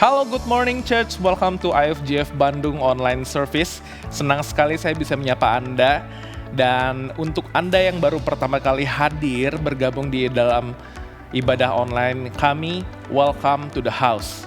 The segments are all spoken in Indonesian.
Halo, good morning church. Welcome to IFGF Bandung Online Service. Senang sekali saya bisa menyapa Anda. Dan untuk Anda yang baru pertama kali hadir bergabung di dalam ibadah online kami, welcome to the house.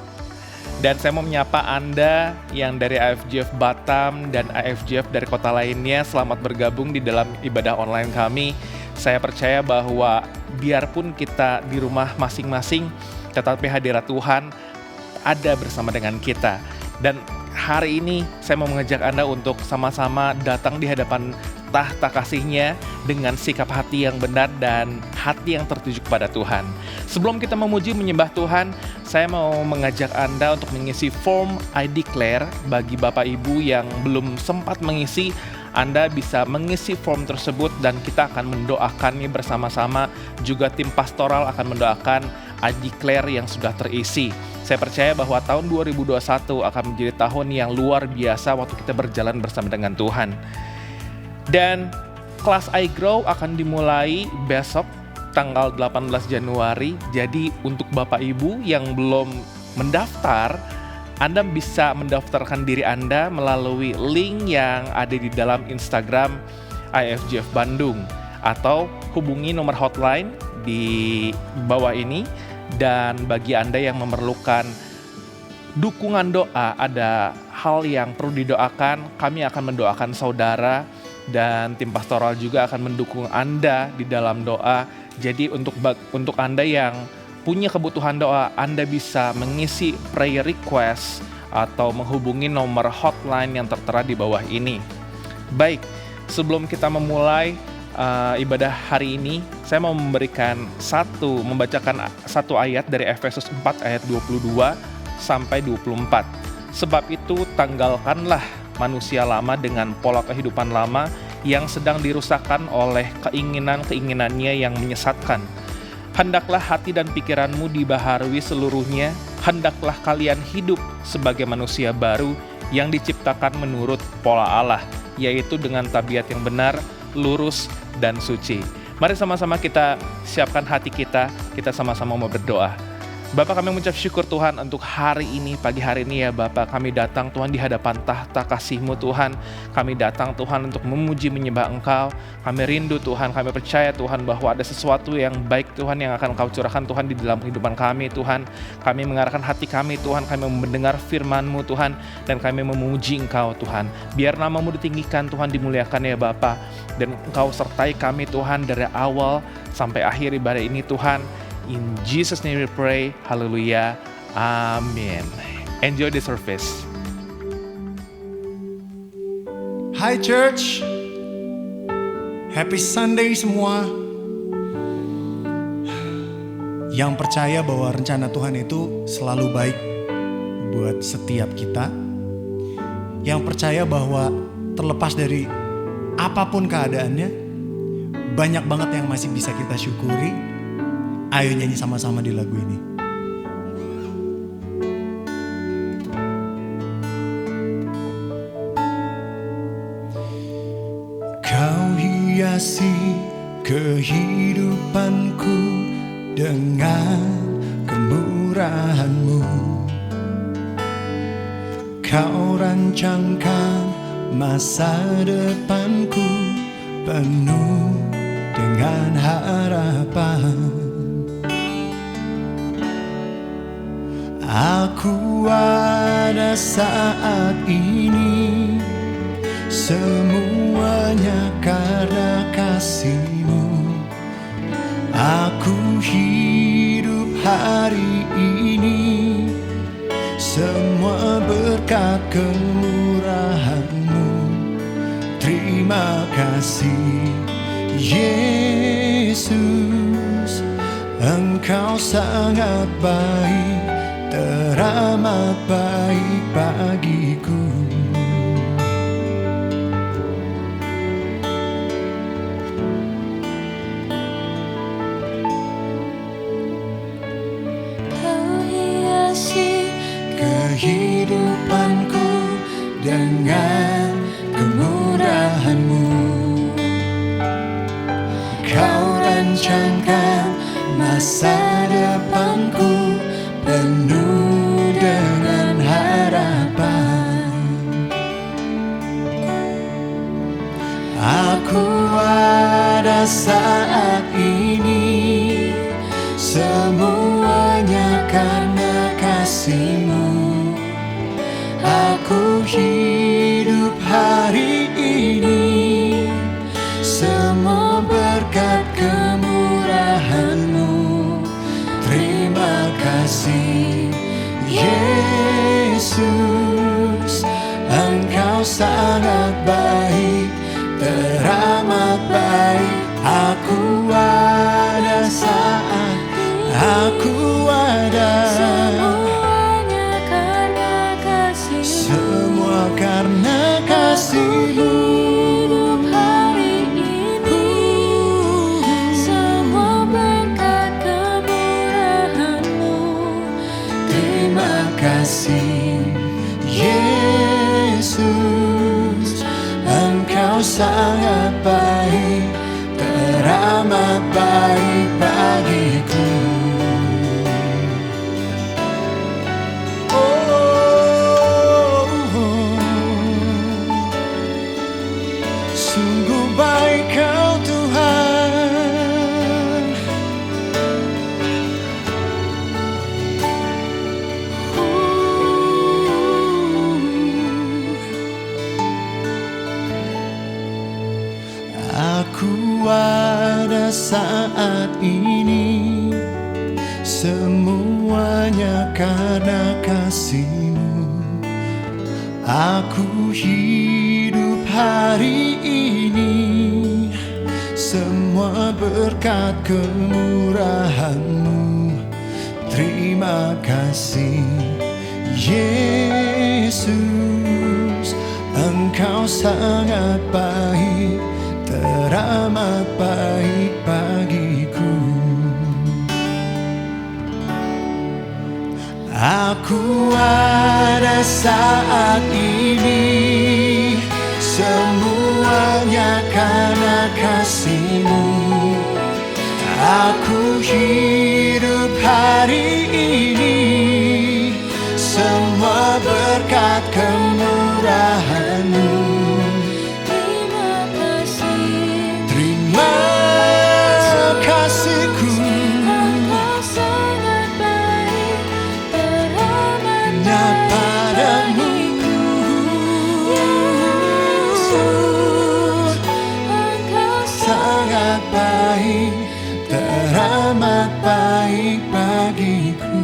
Dan saya mau menyapa Anda yang dari IFGF Batam dan IFGF dari kota lainnya, selamat bergabung di dalam ibadah online kami. Saya percaya bahwa biarpun kita di rumah masing-masing, tetapi hadirat Tuhan ada bersama dengan kita. Dan hari ini saya mau mengajak Anda untuk sama-sama datang di hadapan tahta kasih-Nya dengan sikap hati yang benar dan hati yang tertuju kepada Tuhan. Sebelum kita memuji menyembah Tuhan, saya mau mengajak Anda untuk mengisi form I Declare. Bagi Bapak Ibu yang belum sempat mengisi, Anda bisa mengisi form tersebut dan kita akan mendoakannya bersama-sama. Juga tim pastoral akan mendoakan I Declare yang sudah terisi. Saya percaya bahwa tahun 2021 akan menjadi tahun yang luar biasa waktu kita berjalan bersama dengan Tuhan. Dan kelas I Grow akan dimulai besok tanggal 18 Januari. Jadi untuk Bapak Ibu yang belum mendaftar, Anda bisa mendaftarkan diri Anda melalui link yang ada di dalam Instagram IFGF Bandung. Atau hubungi nomor hotline di bawah ini. Dan bagi Anda yang memerlukan dukungan doa, ada hal yang perlu didoakan, kami akan mendoakan saudara dan tim pastoral juga akan mendukung Anda di dalam doa. Jadi untuk Anda yang punya kebutuhan doa, Anda bisa mengisi prayer request atau menghubungi nomor hotline yang tertera di bawah ini. Baik, sebelum kita memulai ibadah hari ini, saya mau membacakan satu ayat dari Efesus 4 ayat 22 sampai 24. Sebab itu tanggalkanlah manusia lama dengan pola kehidupan lama yang sedang dirusakkan oleh keinginan-keinginannya yang menyesatkan. Hendaklah hati dan pikiranmu dibaharui seluruhnya, hendaklah kalian hidup sebagai manusia baru yang diciptakan menurut pola Allah, yaitu dengan tabiat yang benar, lurus, dan suci. Mari sama-sama kita siapkan hati kita sama-sama mau berdoa. Bapak, kami mengucap syukur Tuhan untuk hari ini, pagi hari ini ya Bapak, kami datang Tuhan di hadapan tahta kasih-Mu Tuhan. Kami datang Tuhan untuk memuji menyembah Engkau. Kami rindu Tuhan, kami percaya Tuhan bahwa ada sesuatu yang baik Tuhan yang akan Kau curahkan Tuhan di dalam kehidupan kami Tuhan. Kami mengarahkan hati kami Tuhan, kami mendengar firman-Mu Tuhan, dan kami memuji Engkau Tuhan. Biar nama-Mu ditinggikan Tuhan, dimuliakan ya Bapak. Dan Engkau sertai kami Tuhan dari awal sampai akhir ibadah ini Tuhan. In Jesus' name we pray. Hallelujah. Amin. Enjoy the service. Hi church. Happy Sunday semua. Yang percaya bahwa rencana Tuhan itu selalu baik buat setiap kita. Yang percaya bahwa terlepas dari apapun keadaannya, banyak banget yang masih bisa kita syukuri. Ayo nyanyi sama-sama di lagu ini. Kau hiasi kehidupanku dengan kemurahan-Mu. Kau rancangkan masa depanku penuh dengan harapan. Aku ada saat ini, semuanya karena kasih-Mu. Aku hidup hari ini, semua berkat kemurahan-Mu. Terima kasih Yesus, Engkau sangat baik, teramat baik bagiku. Kau hiasi kehidupanku dengan kemurahan-Mu. Kau rancangkan masa depanku penuh dengan pada saat ini, semuanya karena kasih-Mu. Aku hidup hari ini, semua berkat kemurahan-Mu. Terima kasih Yesus, Engkau sangat baik, teramat baik. Aku ada saat aku ada, Semuanya karena kasih-Mu. semua karena kasih-Mu. Hidup hari ini, semua berkat kemurahan-Mu. Terima kasih Yesus, Engkau sangat baik, teramat baik bagiku. Sungguh baik Kau Tuhan. Aku ada saat ini, semuanya karena kasih-Mu. Aku hidup hari ini, semua berkat kemurahan-Mu. Terima kasih Yesus, Engkau sangat baik, teramat baik bagiku. Aku ada saat ini, semuanya karena kasih-Mu. Aku hidup hari ini, semua berkat kemurahan-Mu. Terima kasih, Terima kasihku Engkau sangat baik, teramat hanya baik padamu. Yesus, Engkau Sangat baik, teramat baik bagiku.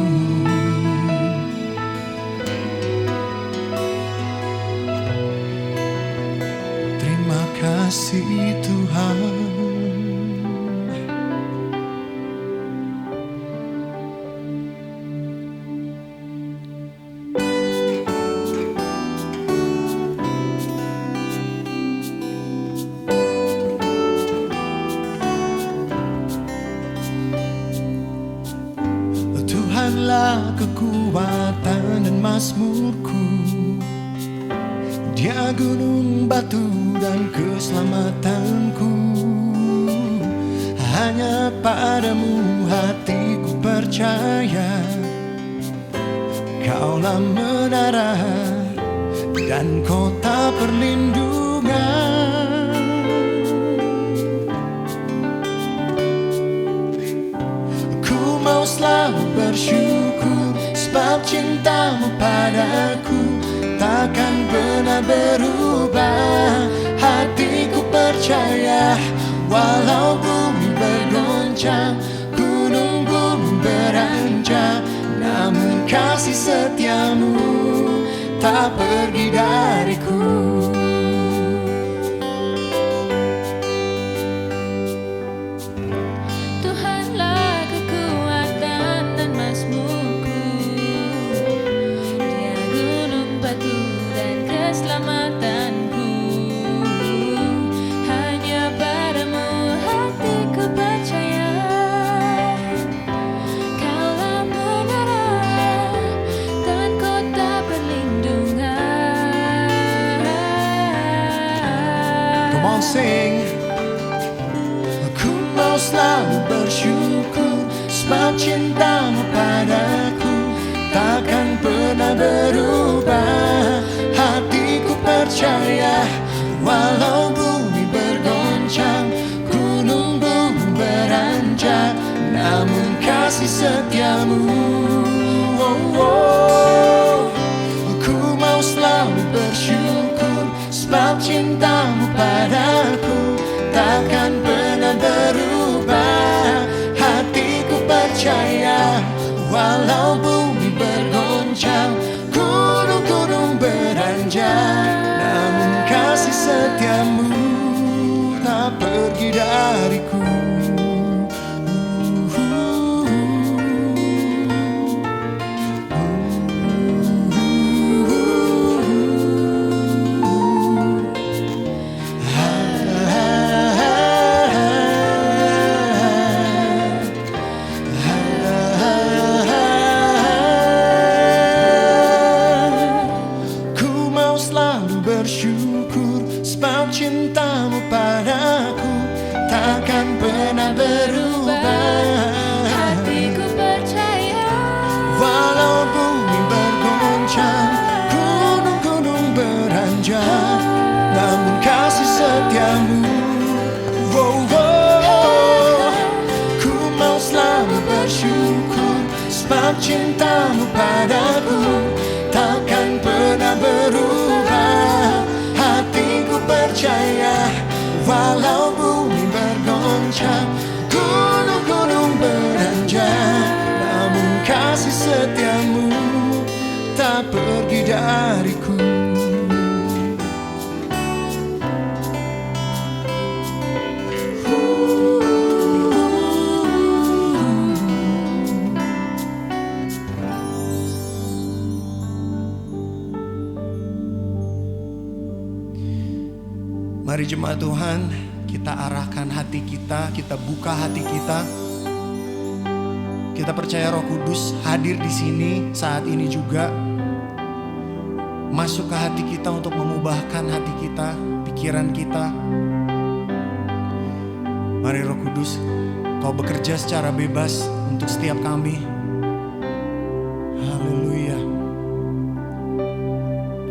Terima kasih Tuhan. Tuhanlah kekuatan dan mazmurku, Dia gunung batu dan keselamatanku. Hanya padamu hatiku percaya, Kaulah menara dan kota perlindungan. Ku mau selalu bersyukur, sebab cintamu padaku takkan pernah berubah. Hatiku percaya, walau bumi bergoncang, gunung pun beranjak, namun kasih setiamu tak pergi dariku. Tuhanlah kekuatan dan mazmurku, Dia gunung batu dan keselamatanku. Hanya padamu hatiku percaya, Kaulah menara dan kota perlindungan. Come on, sing. Aku mau selalu bersyukur, sebab cintamu padaku takkan pernah berubah. Hatiku percaya, walau bumi bergoncang, gunung setiamu. Oh, oh. Ku mau selalu bersyukur sebab cintamu padaku takkan pernah berubah. Hatiku percaya walau bumi bergoncang, gunung-gunung beranjak, namun kasih setiamu tak pergi dariku. Bersyukur sebab cintamu padaku takkan pernah berubah. Hatiku percaya Walau bumi bergoncang, gunung-gunung beranjak, namun kasih setiamu. Oh, oh. Ku mau selalu bersyukur sebab cintamu padaku takkan pernah berubah. Hatiku percaya walau bumi bergoncang, gunung-gunung beranjak, namun kasih setiamu tak pergi dariku. Mari jemaat Tuhan, kita arahkan hati kita buka hati kita. Kita percaya Roh Kudus hadir di sini saat ini juga. Masuk ke hati kita untuk mengubahkan hati kita, pikiran kita. Mari Roh Kudus, Kau bekerja secara bebas untuk setiap kami. Haleluya.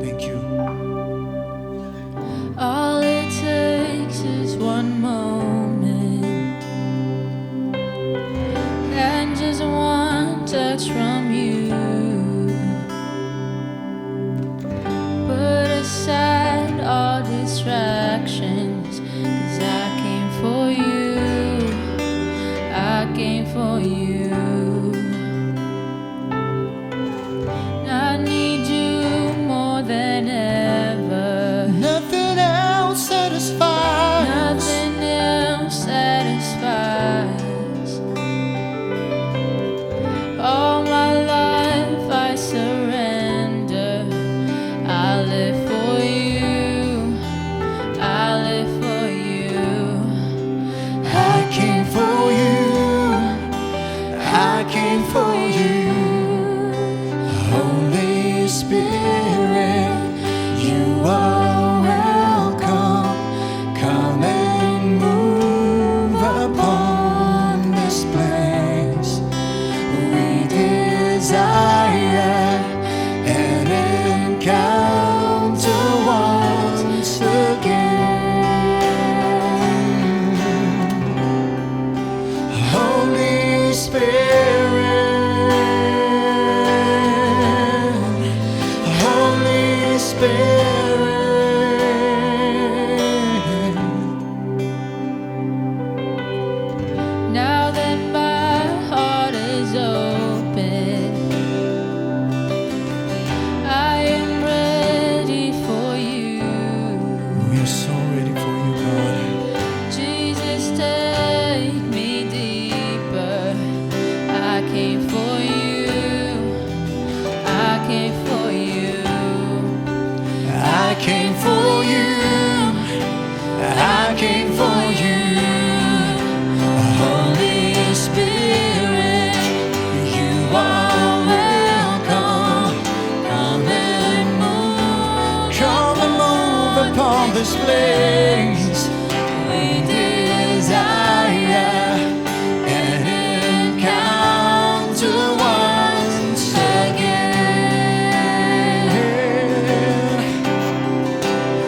Thank you. all it takes is one moment and just one touch from you. Put aside all distractions, 'cause I came for you. I came for you. I need you more than ever. Nothing else satisfies. Nothing else satisfies. All my life I surrender. I live for you. I live for you. I came for you. I came for you. Holy Spirit, you are welcome. Come and move upon this place. We desire an encounter once again. Holy Spirit, Holy Spirit. Now that my heart is open, I am ready for you. We are so ready for you, God. Jesus, take me deeper. I came for you. I came for you. I came for you. I came for you. Holy Spirit, you are welcome. Come and move upon this place. We desire an encounter once again.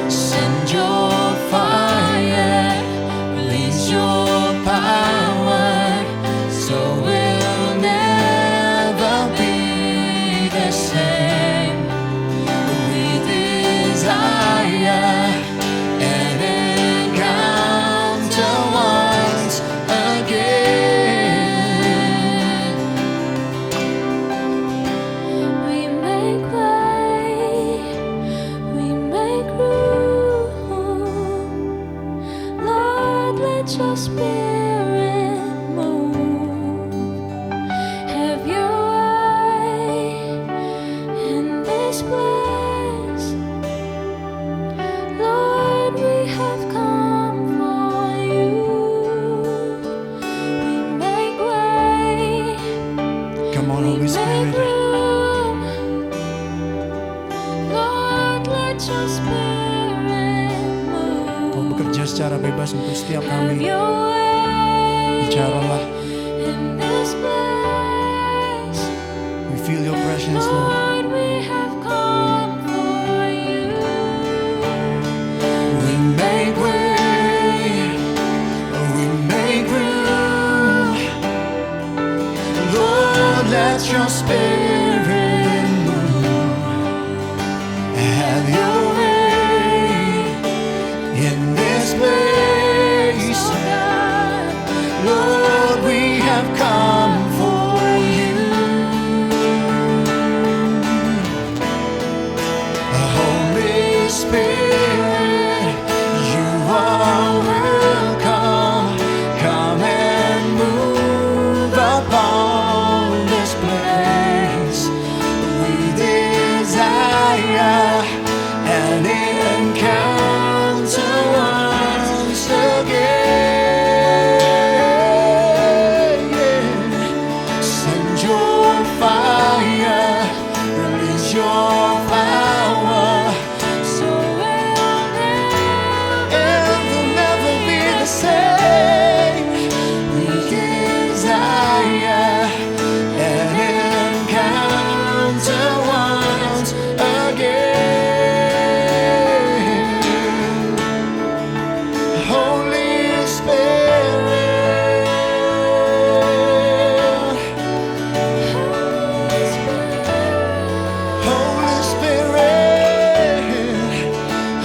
Send your fire, release your power, so we'll never your spirit move. Kau bekerja secara bebas untuk setiap Have kami. your way Bicaralah. in this place. We feel your presence, Lord. Lord, we have come for you. We make way. We make room. Lord, let your spirit move. Have your way in this place. Oh God, Lord, we have come for you. Holy Spirit, you are welcome. Come and move upon this place. We desire an encounter once again. Send your fire, release your power, so we'll and we'll never be the same. We desire an encounter once again. Holy Spirit, Holy Spirit,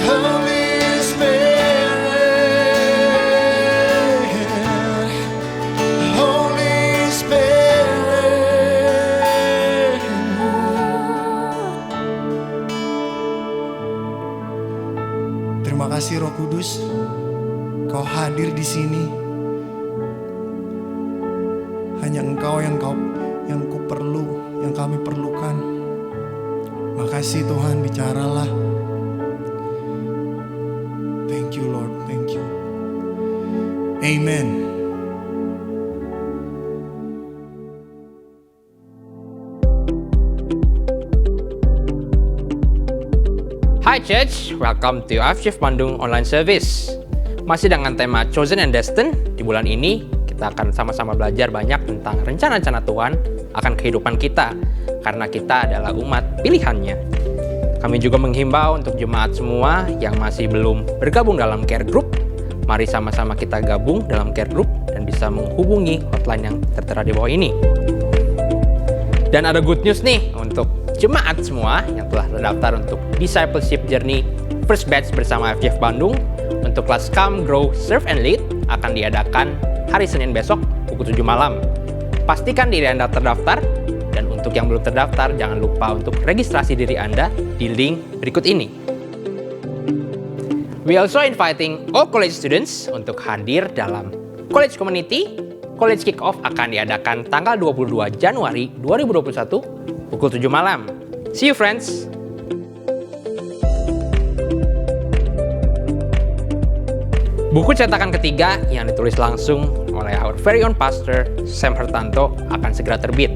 Holy Spirit, Holy Spirit. Terima kasih Roh Kudus, Kau hadir di sini. Hanya Engkau yang ku perlu, yang kami perlukan. Makasih Tuhan, bicaralah. Thank you Lord, thank you. Amen. Hi Church, welcome to IFGF Bandung Online Service. Masih dengan tema Chosen and Destined, di bulan ini kita akan sama-sama belajar banyak tentang rencana-rencana Tuhan akan kehidupan kita, karena kita adalah umat pilihannya. Kami juga menghimbau untuk jemaat semua yang masih belum bergabung dalam care group, mari sama-sama kita gabung dalam care group dan bisa menghubungi hotline yang tertera di bawah ini. Dan ada good news nih untuk jemaat semua yang telah terdaftar untuk Discipleship Journey First Batch bersama IFGF Bandung. Untuk kelas Come, Grow, Serve, and Lead akan diadakan hari Senin besok pukul 7 malam. Pastikan diri Anda terdaftar, dan untuk yang belum terdaftar jangan lupa untuk registrasi diri Anda di link berikut ini. We also inviting all college students untuk hadir dalam College Community. College Kick-Off akan diadakan tanggal 22 Januari 2021 pukul 7 malam. See you friends! Buku cetakan ketiga yang ditulis langsung oleh our very own pastor Sam Hertanto akan segera terbit.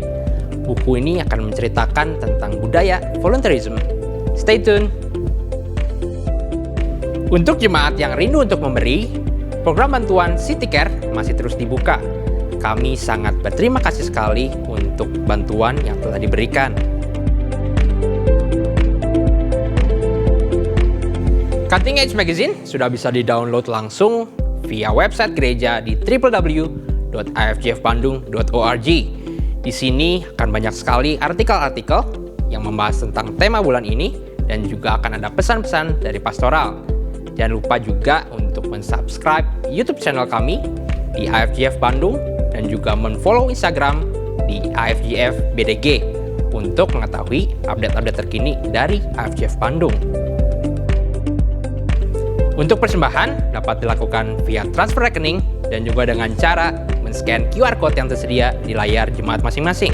Buku ini akan menceritakan tentang budaya volunteerism. Stay tuned! Untuk jemaat yang rindu untuk memberi, program bantuan City Care masih terus dibuka. Kami sangat berterima kasih sekali untuk bantuan yang telah diberikan. Cutting Edge Magazine sudah bisa di-download langsung via website gereja di www.ifgfbandung.org. Di sini akan banyak sekali artikel-artikel yang membahas tentang tema bulan ini dan juga akan ada pesan-pesan dari pastoral. Jangan lupa juga untuk mensubscribe YouTube channel kami di IFGF Bandung dan juga men-follow Instagram di IFGF BDG untuk mengetahui update-update terkini dari IFGF Bandung. Untuk persembahan dapat dilakukan via transfer rekening dan juga dengan cara men-scan QR Code yang tersedia di layar jemaat masing-masing.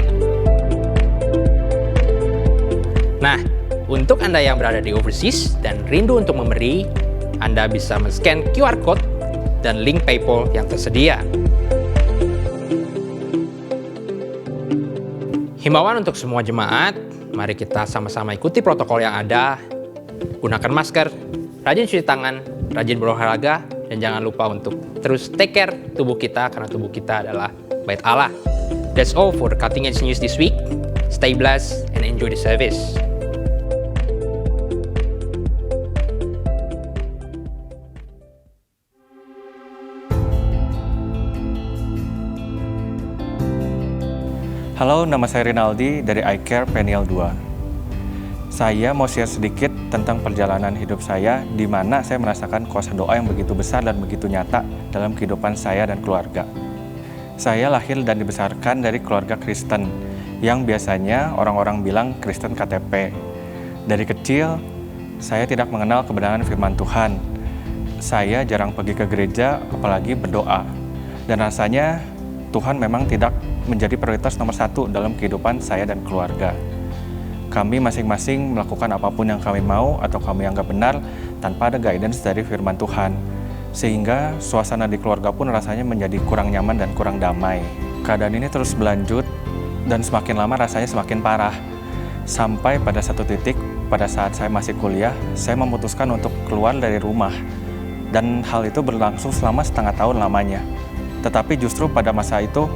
Nah, untuk Anda yang berada di overseas dan rindu untuk memberi, Anda bisa men-scan QR Code dan link PayPal yang tersedia. Himbauan untuk semua jemaat, mari kita sama-sama ikuti protokol yang ada, gunakan masker, rajin cuci tangan, rajin berolahraga, dan jangan lupa untuk terus take care tubuh kita karena tubuh kita adalah bait Allah. That's all for the Cutting Edge News this week. Stay blessed and enjoy the service. Halo, nama saya Rinaldi dari iCare Peniel 2. Saya mau share sedikit tentang perjalanan hidup saya di mana saya merasakan kuasa doa yang begitu besar dan begitu nyata dalam kehidupan saya dan keluarga. Saya lahir dan dibesarkan dari keluarga Kristen yang biasanya orang-orang bilang Kristen KTP. Dari kecil, saya tidak mengenal kebenaran firman Tuhan. Saya jarang pergi ke gereja, apalagi berdoa. Dan rasanya Tuhan memang tidak menjadi prioritas nomor 1 dalam kehidupan saya dan keluarga. Kami masing-masing melakukan apapun yang kami mau atau kami anggap benar tanpa ada guidance dari firman Tuhan. Sehingga suasana di keluarga pun rasanya menjadi kurang nyaman dan kurang damai. Keadaan ini terus berlanjut dan semakin lama rasanya semakin parah. Sampai pada satu titik pada saat saya masih kuliah, saya memutuskan untuk keluar dari rumah. Dan hal itu berlangsung selama setengah tahun lamanya. Tetapi justru pada masa itu,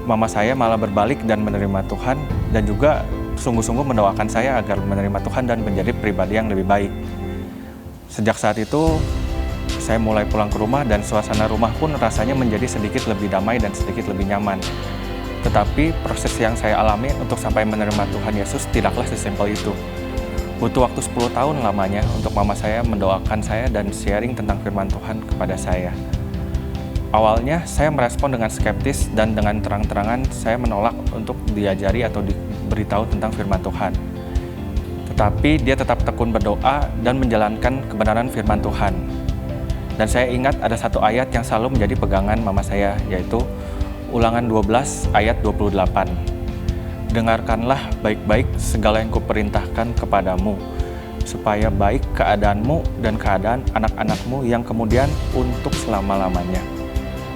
mama saya malah berbalik dan menerima Tuhan dan juga sungguh-sungguh mendoakan saya agar menerima Tuhan dan menjadi pribadi yang lebih baik. Sejak saat itu, saya mulai pulang ke rumah dan suasana rumah pun rasanya menjadi sedikit lebih damai dan sedikit lebih nyaman. Tetapi proses yang saya alami untuk sampai menerima Tuhan Yesus tidaklah sesimpel itu. Butuh waktu 10 tahun lamanya untuk mama saya mendoakan saya dan sharing tentang firman Tuhan kepada saya. Awalnya saya merespon dengan skeptis dan dengan terang-terangan saya menolak untuk diajari atau diberitahu tentang firman Tuhan. Tetapi dia tetap tekun berdoa dan menjalankan kebenaran firman Tuhan. Dan saya ingat ada satu ayat yang selalu menjadi pegangan mama saya, yaitu Ulangan 12 ayat 28. Dengarkanlah baik-baik segala yang kuperintahkan kepadamu, supaya baik keadaanmu dan keadaan anak-anakmu yang kemudian untuk selama-lamanya.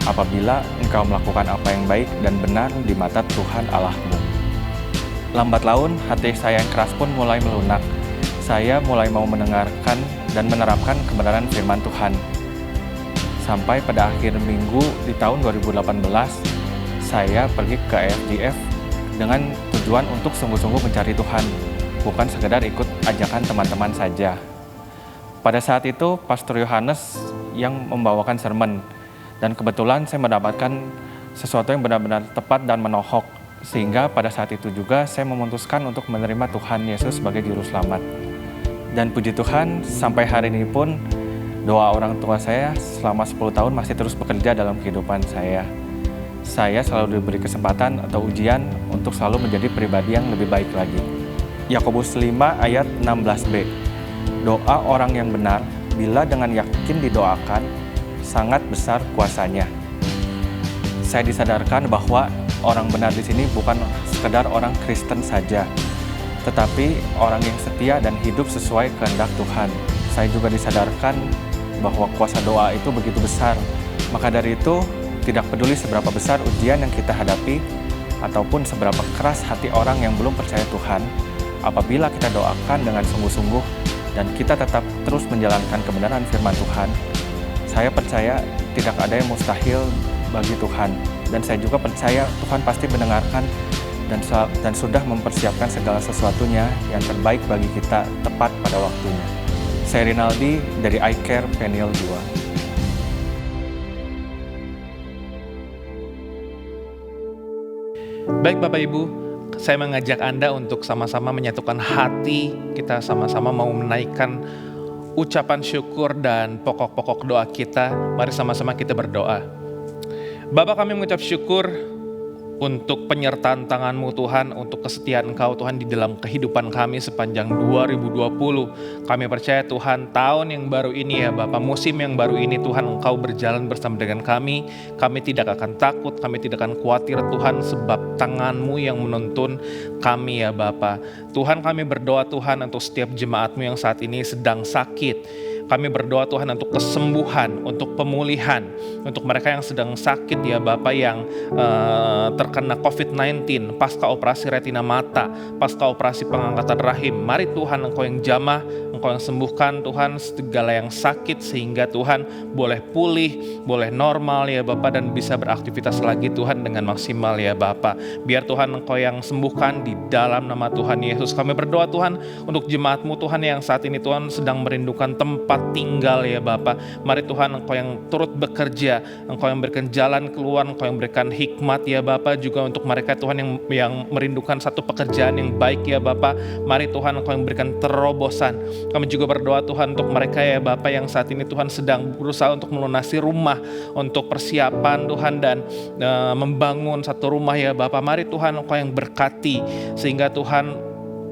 Apabila engkau melakukan apa yang baik dan benar di mata Tuhan Allahmu. Lambat laun, hati saya yang keras pun mulai melunak. Saya mulai mau mendengarkan dan menerapkan kebenaran firman Tuhan. Sampai pada akhir minggu di tahun 2018, saya pergi ke IFGF dengan tujuan untuk sungguh-sungguh mencari Tuhan, bukan sekedar ikut ajakan teman-teman saja. Pada saat itu, Pastor Yohanes yang membawakan sermon. Dan kebetulan saya mendapatkan sesuatu yang benar-benar tepat dan menohok. Sehingga pada saat itu juga saya memutuskan untuk menerima Tuhan Yesus sebagai Juru Selamat. Dan puji Tuhan, sampai hari ini pun doa orang tua saya selama 10 tahun masih terus bekerja dalam kehidupan saya. Saya selalu diberi kesempatan atau ujian untuk selalu menjadi pribadi yang lebih baik lagi. Yakobus 5 ayat 16b. Doa orang yang benar, bila dengan yakin didoakan, sangat besar kuasanya. Saya disadarkan bahwa orang benar di sini bukan sekedar orang Kristen saja, tetapi orang yang setia dan hidup sesuai kehendak Tuhan. Saya juga disadarkan bahwa kuasa doa itu begitu besar. Maka dari itu, tidak peduli seberapa besar ujian yang kita hadapi ataupun seberapa keras hati orang yang belum percaya Tuhan, apabila kita doakan dengan sungguh-sungguh dan kita tetap terus menjalankan kebenaran firman Tuhan, saya percaya tidak ada yang mustahil bagi Tuhan. Dan saya juga percaya Tuhan pasti mendengarkan dan sudah mempersiapkan segala sesuatunya yang terbaik bagi kita tepat pada waktunya. Saya Rinaldi dari iCare Peniel 2. Baik Bapak Ibu, saya mengajak Anda untuk sama-sama menyatukan hati, kita sama-sama mau menaikkan ucapan syukur dan pokok-pokok doa kita. Mari sama-sama kita berdoa. Bapa, kami mengucap syukur untuk penyertaan tangan-Mu Tuhan, untuk kesetiaan Engkau Tuhan di dalam kehidupan kami sepanjang 2020. Kami percaya Tuhan, tahun yang baru ini ya Bapak, musim yang baru ini Tuhan Engkau berjalan bersama dengan kami. Kami tidak akan takut, kami tidak akan khawatir Tuhan, sebab tangan-Mu yang menuntun kami ya Bapak. Tuhan, kami berdoa Tuhan untuk setiap jemaat-Mu yang saat ini sedang sakit. Kami berdoa Tuhan untuk kesembuhan, untuk pemulihan, untuk mereka yang sedang sakit ya Bapa, yang terkena COVID-19, pasca operasi retina mata, pasca operasi pengangkatan rahim. Mari Tuhan Engkau yang jamah, Engkau yang sembuhkan Tuhan segala yang sakit, sehingga Tuhan boleh pulih, boleh normal ya Bapa, dan bisa beraktivitas lagi Tuhan dengan maksimal ya Bapa. Biar Tuhan Engkau yang sembuhkan di dalam nama Tuhan Yesus. Kami berdoa Tuhan untuk jemaat-Mu Tuhan yang saat ini Tuhan sedang merindukan tempat tinggal ya Bapa. Mari Tuhan Engkau yang turut bekerja, Engkau yang berikan jalan keluar, Engkau yang berikan hikmat ya Bapa, juga untuk mereka Tuhan yang merindukan satu pekerjaan yang baik ya Bapa. Mari Tuhan Engkau yang berikan terobosan. Kami juga berdoa Tuhan untuk mereka ya Bapa yang saat ini Tuhan sedang berusaha untuk melunasi rumah, untuk persiapan Tuhan dan membangun satu rumah ya Bapa. Mari Tuhan Engkau yang berkati, sehingga Tuhan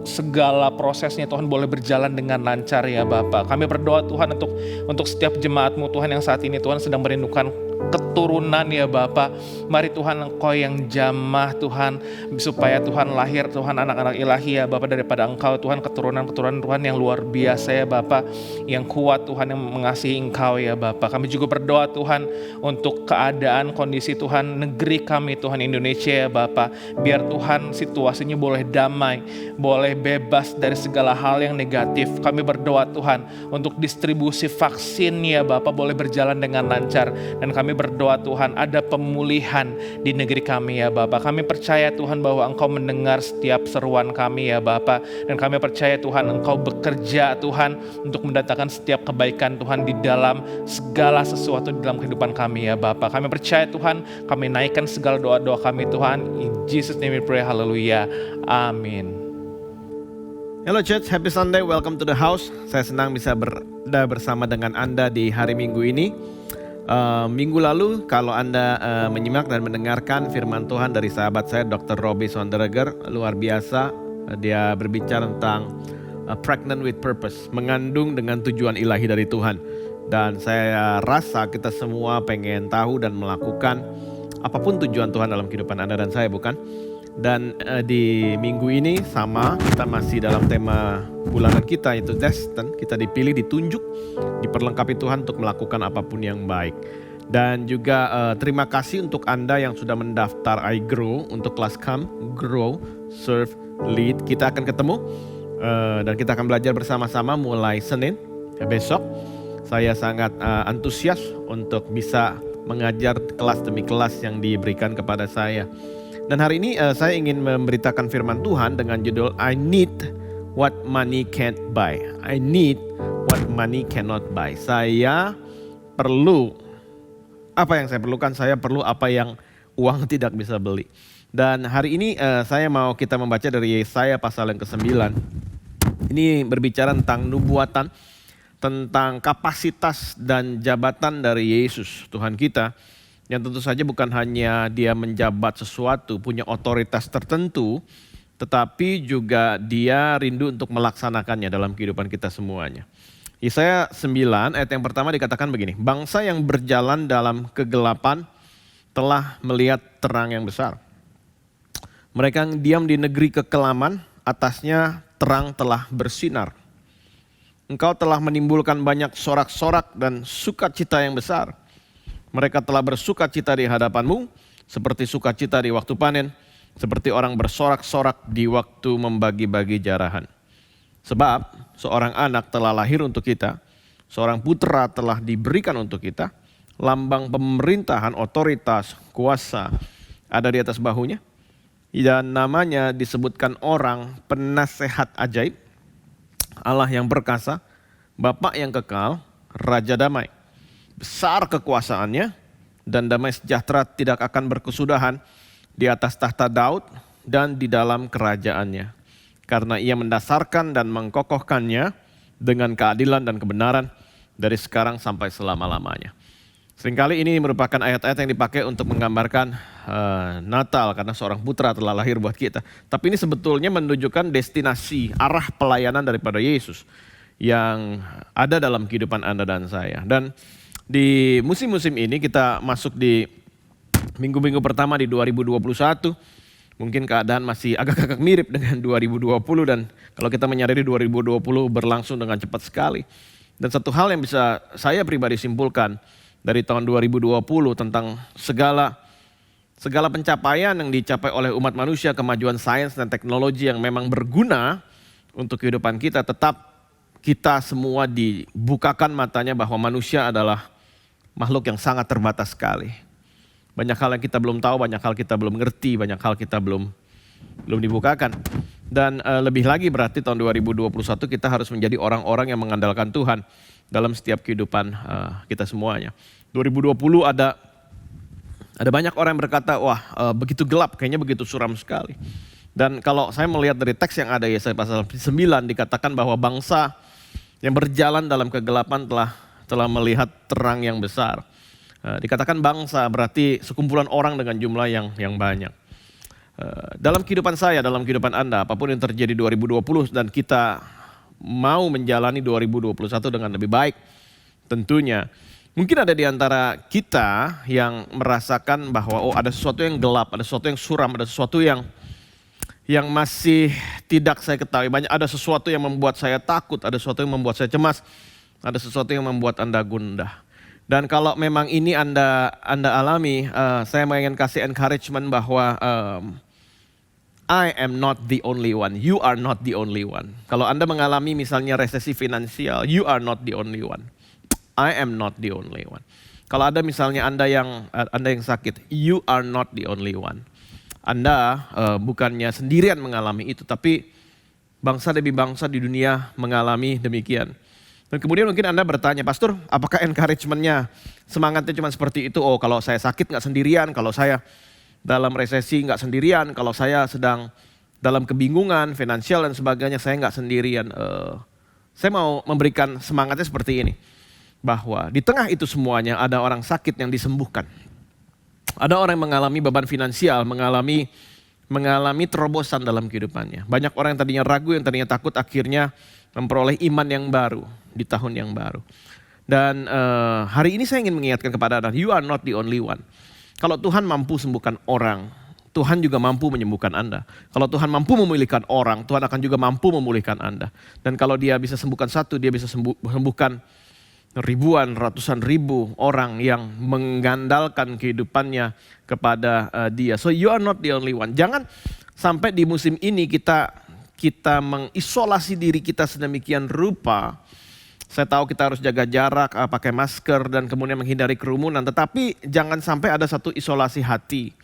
segala prosesnya Tuhan boleh berjalan dengan lancar ya Bapa. Kami berdoa Tuhan untuk setiap jemaat-Mu Tuhan yang saat ini Tuhan sedang merindukan keturunan ya Bapa. Mari Tuhan Engkau yang jamah Tuhan, supaya Tuhan lahir Tuhan anak-anak ilahi ya Bapa daripada Engkau Tuhan, keturunan-keturunan Tuhan yang luar biasa ya Bapa, yang kuat Tuhan, yang mengasihi Engkau ya Bapa. Kami juga berdoa Tuhan untuk keadaan kondisi Tuhan negeri kami Tuhan Indonesia ya Bapa. Biar Tuhan situasinya boleh damai, boleh bebas dari segala hal yang negatif. Kami berdoa Tuhan untuk distribusi vaksin ya Bapa boleh berjalan dengan lancar, dan kami berdoa Tuhan ada pemulihan di negeri kami ya Bapa. Kami percaya Tuhan bahwa Engkau mendengar setiap seruan kami ya Bapa, dan kami percaya Tuhan Engkau bekerja Tuhan untuk mendatangkan setiap kebaikan Tuhan di dalam segala sesuatu di dalam kehidupan kami ya Bapa. Kami percaya Tuhan, kami naikkan segala doa-doa kami Tuhan. In Jesus name we pray, haleluya, amin. Hello church, happy Sunday, welcome to the house. Saya senang bisa berada bersama dengan Anda di hari Minggu ini. Minggu lalu kalau Anda menyimak dan mendengarkan firman Tuhan dari sahabat saya Dr. Robbie Sonderegger, luar biasa. Dia berbicara tentang pregnant with purpose, mengandung dengan tujuan ilahi dari Tuhan. Dan saya rasa kita semua pengen tahu dan melakukan apapun tujuan Tuhan dalam kehidupan Anda dan saya, bukan? Dan di minggu ini sama, kita masih dalam tema bulanan kita, yaitu Destined. Kita dipilih, ditunjuk, diperlengkapi Tuhan untuk melakukan apapun yang baik. Dan juga terima kasih untuk Anda yang sudah mendaftar iGrow untuk kelas Come, Grow, Serve, Lead. Kita akan ketemu dan kita akan belajar bersama-sama mulai Senin besok. Saya sangat antusias untuk bisa mengajar kelas demi kelas yang diberikan kepada saya. Dan hari ini saya ingin memberitakan firman Tuhan dengan judul I need what money can't buy. I need what money cannot buy. Saya perlu apa yang saya perlukan, saya perlu apa yang uang tidak bisa beli. Dan hari ini saya mau kita membaca dari Yesaya pasal yang ke-9. Ini berbicara tentang nubuatan, tentang kapasitas dan jabatan dari Yesus Tuhan kita. Yang tentu saja bukan hanya dia menjabat sesuatu, punya otoritas tertentu, tetapi juga dia rindu untuk melaksanakannya dalam kehidupan kita semuanya. Yesaya 9 ayat yang pertama dikatakan begini, bangsa yang berjalan dalam kegelapan telah melihat terang yang besar. Mereka yang diam di negeri kekelaman, atasnya terang telah bersinar. Engkau telah menimbulkan banyak sorak-sorak dan sukacita yang besar. Mereka telah bersukacita di hadapan-Mu, seperti sukacita di waktu panen, seperti orang bersorak-sorak di waktu membagi-bagi jarahan. Sebab seorang anak telah lahir untuk kita, seorang putra telah diberikan untuk kita, lambang pemerintahan, otoritas, kuasa ada di atas bahunya, dan namanya disebutkan orang penasehat ajaib, Allah yang perkasa, Bapa yang kekal, Raja damai. Besar kekuasaannya dan damai sejahtera tidak akan berkesudahan di atas tahta Daud dan di dalam kerajaannya. Karena ia mendasarkan dan mengkokohkannya dengan keadilan dan kebenaran dari sekarang sampai selama-lamanya. Seringkali ini merupakan ayat-ayat yang dipakai untuk menggambarkan Natal karena seorang putra telah lahir buat kita. Tapi ini sebetulnya menunjukkan destinasi, arah pelayanan daripada Yesus yang ada dalam kehidupan Anda dan saya. Dan di musim-musim ini kita masuk di minggu-minggu pertama di 2021. Mungkin keadaan masih agak-agak mirip dengan 2020 dan kalau kita menyadari 2020 berlangsung dengan cepat sekali. Dan satu hal yang bisa saya pribadi simpulkan dari tahun 2020 tentang segala pencapaian yang dicapai oleh umat manusia, kemajuan sains dan teknologi yang memang berguna untuk kehidupan kita, tetap kita semua dibukakan matanya bahwa manusia adalah makhluk yang sangat terbatas sekali. Banyak hal yang kita belum tahu, banyak hal kita belum ngerti, banyak hal kita belum dibukakan. Dan lebih lagi berarti tahun 2021 kita harus menjadi orang-orang yang mengandalkan Tuhan dalam setiap kehidupan kita semuanya. 2020 ada banyak orang yang berkata, wah begitu gelap, kayaknya begitu suram sekali. Dan kalau saya melihat dari teks yang ada Yesaya pasal 9 dikatakan bahwa bangsa yang berjalan dalam kegelapan telah melihat terang yang besar. Dikatakan bangsa berarti sekumpulan orang dengan jumlah yang banyak. Dalam kehidupan saya, dalam kehidupan Anda, apapun yang terjadi 2020 dan kita mau menjalani 2021 dengan lebih baik, tentunya mungkin ada di antara kita yang merasakan bahwa ada sesuatu yang gelap, ada sesuatu yang suram, ada sesuatu yang masih tidak saya ketahui. Ada sesuatu yang membuat saya takut, ada sesuatu yang membuat saya cemas, ada sesuatu yang membuat Anda gundah. Dan kalau memang ini Anda alami, saya ingin kasih encouragement bahwa I am not the only one, you are not the only one. Kalau Anda mengalami misalnya resesi finansial, you are not the only one. I am not the only one. Kalau ada misalnya Anda yang sakit, you are not the only one. Anda bukannya sendirian mengalami itu, tapi bangsa demi bangsa di dunia mengalami demikian. Dan kemudian mungkin Anda bertanya, Pastor, apakah encouragement-nya, semangatnya cuma seperti itu? Oh, kalau saya sakit nggak sendirian, kalau saya dalam resesi nggak sendirian, kalau saya sedang dalam kebingungan finansial dan sebagainya, saya nggak sendirian. Saya mau memberikan semangatnya seperti ini, bahwa di tengah itu semuanya ada orang sakit yang disembuhkan. Ada orang yang mengalami beban finansial, mengalami terobosan dalam kehidupannya. Banyak orang yang tadinya ragu, yang tadinya takut, akhirnya memperoleh iman yang baru di tahun yang baru. Dan hari ini saya ingin mengingatkan kepada Anda, you are not the only one. Kalau Tuhan mampu sembuhkan orang, Tuhan juga mampu menyembuhkan Anda. Kalau Tuhan mampu memulihkan orang, Tuhan akan juga mampu memulihkan Anda. Dan kalau Dia bisa sembuhkan satu, Dia bisa sembuhkan ribuan, ratusan ribu orang yang menggandalkan kehidupannya kepada Dia. So you are not the only one. Jangan sampai di musim ini kita mengisolasi diri kita sedemikian rupa. Saya tahu kita harus jaga jarak, pakai masker dan kemudian menghindari kerumunan. Tetapi jangan sampai ada satu isolasi hati.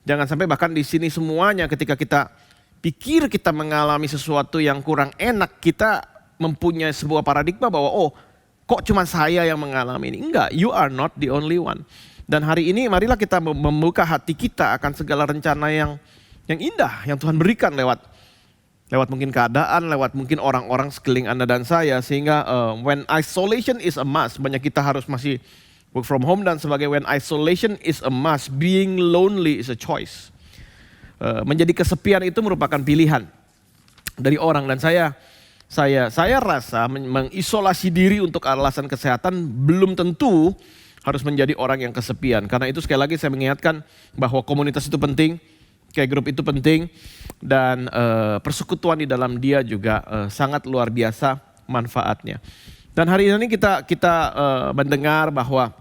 Jangan sampai bahkan di sini semuanya ketika kita pikir kita mengalami sesuatu yang kurang enak, kita mempunyai sebuah paradigma bahwa kok cuma saya yang mengalami ini. Enggak, you are not the only one. Dan hari ini marilah kita membuka hati kita akan segala rencana yang indah yang Tuhan berikan lewat mungkin keadaan, lewat mungkin orang-orang sekeliling Anda dan saya. Sehingga when isolation is a must, banyak kita harus masih work from home dan sebagainya. When isolation is a must, being lonely is a choice. Menjadi kesepian itu merupakan pilihan dari orang. Dan saya rasa mengisolasi diri untuk alasan kesehatan belum tentu harus menjadi orang yang kesepian. Karena itu sekali lagi saya mengingatkan bahwa komunitas itu penting, kayak grup itu penting, dan persekutuan di dalam dia juga sangat luar biasa manfaatnya. Dan hari ini kita mendengar bahwa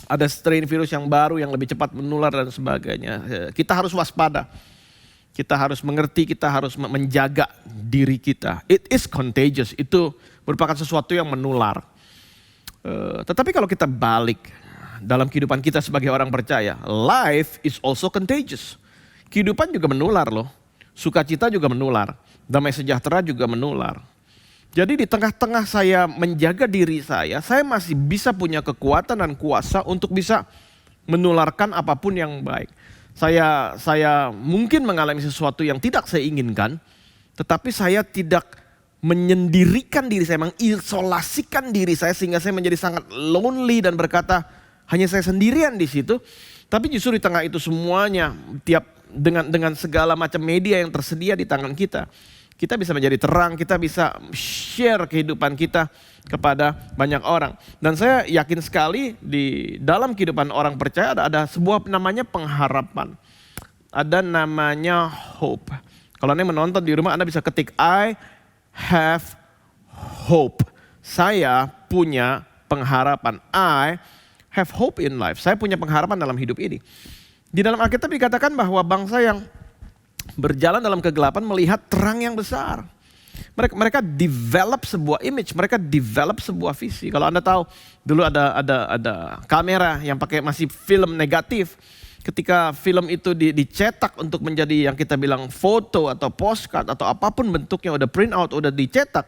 ada strain virus yang baru yang lebih cepat menular dan sebagainya. Kita harus waspada. Kita harus mengerti, kita harus menjaga diri kita. It is contagious, itu merupakan sesuatu yang menular. Tetapi kalau kita balik dalam kehidupan kita sebagai orang percaya, life is also contagious. Kehidupan juga menular loh, sukacita juga menular, damai sejahtera juga menular. Jadi di tengah-tengah saya menjaga diri saya masih bisa punya kekuatan dan kuasa untuk bisa menularkan apapun yang baik. Saya mungkin mengalami sesuatu yang tidak saya inginkan, tetapi saya tidak menyendirikan diri saya, mengisolasikan diri saya sehingga saya menjadi sangat lonely dan berkata hanya saya sendirian di situ. Tapi justru di tengah itu semuanya, dengan segala macam media yang tersedia di tangan kita bisa menjadi terang, kita bisa share kehidupan kita kepada banyak orang. Dan saya yakin sekali di dalam kehidupan orang percaya ada sebuah namanya pengharapan. Ada namanya hope. Kalau Anda menonton di rumah, Anda bisa ketik I have hope. Saya punya pengharapan. I have hope in life. Saya punya pengharapan dalam hidup ini. Di dalam Alkitab dikatakan bahwa bangsa yang berjalan dalam kegelapan melihat terang yang besar. Mereka develop sebuah image, mereka develop sebuah visi. Kalau Anda tahu, dulu ada kamera yang pakai masih film negatif. Ketika film itu dicetak untuk menjadi yang kita bilang foto atau postcard atau apapun bentuknya, udah print out, udah dicetak,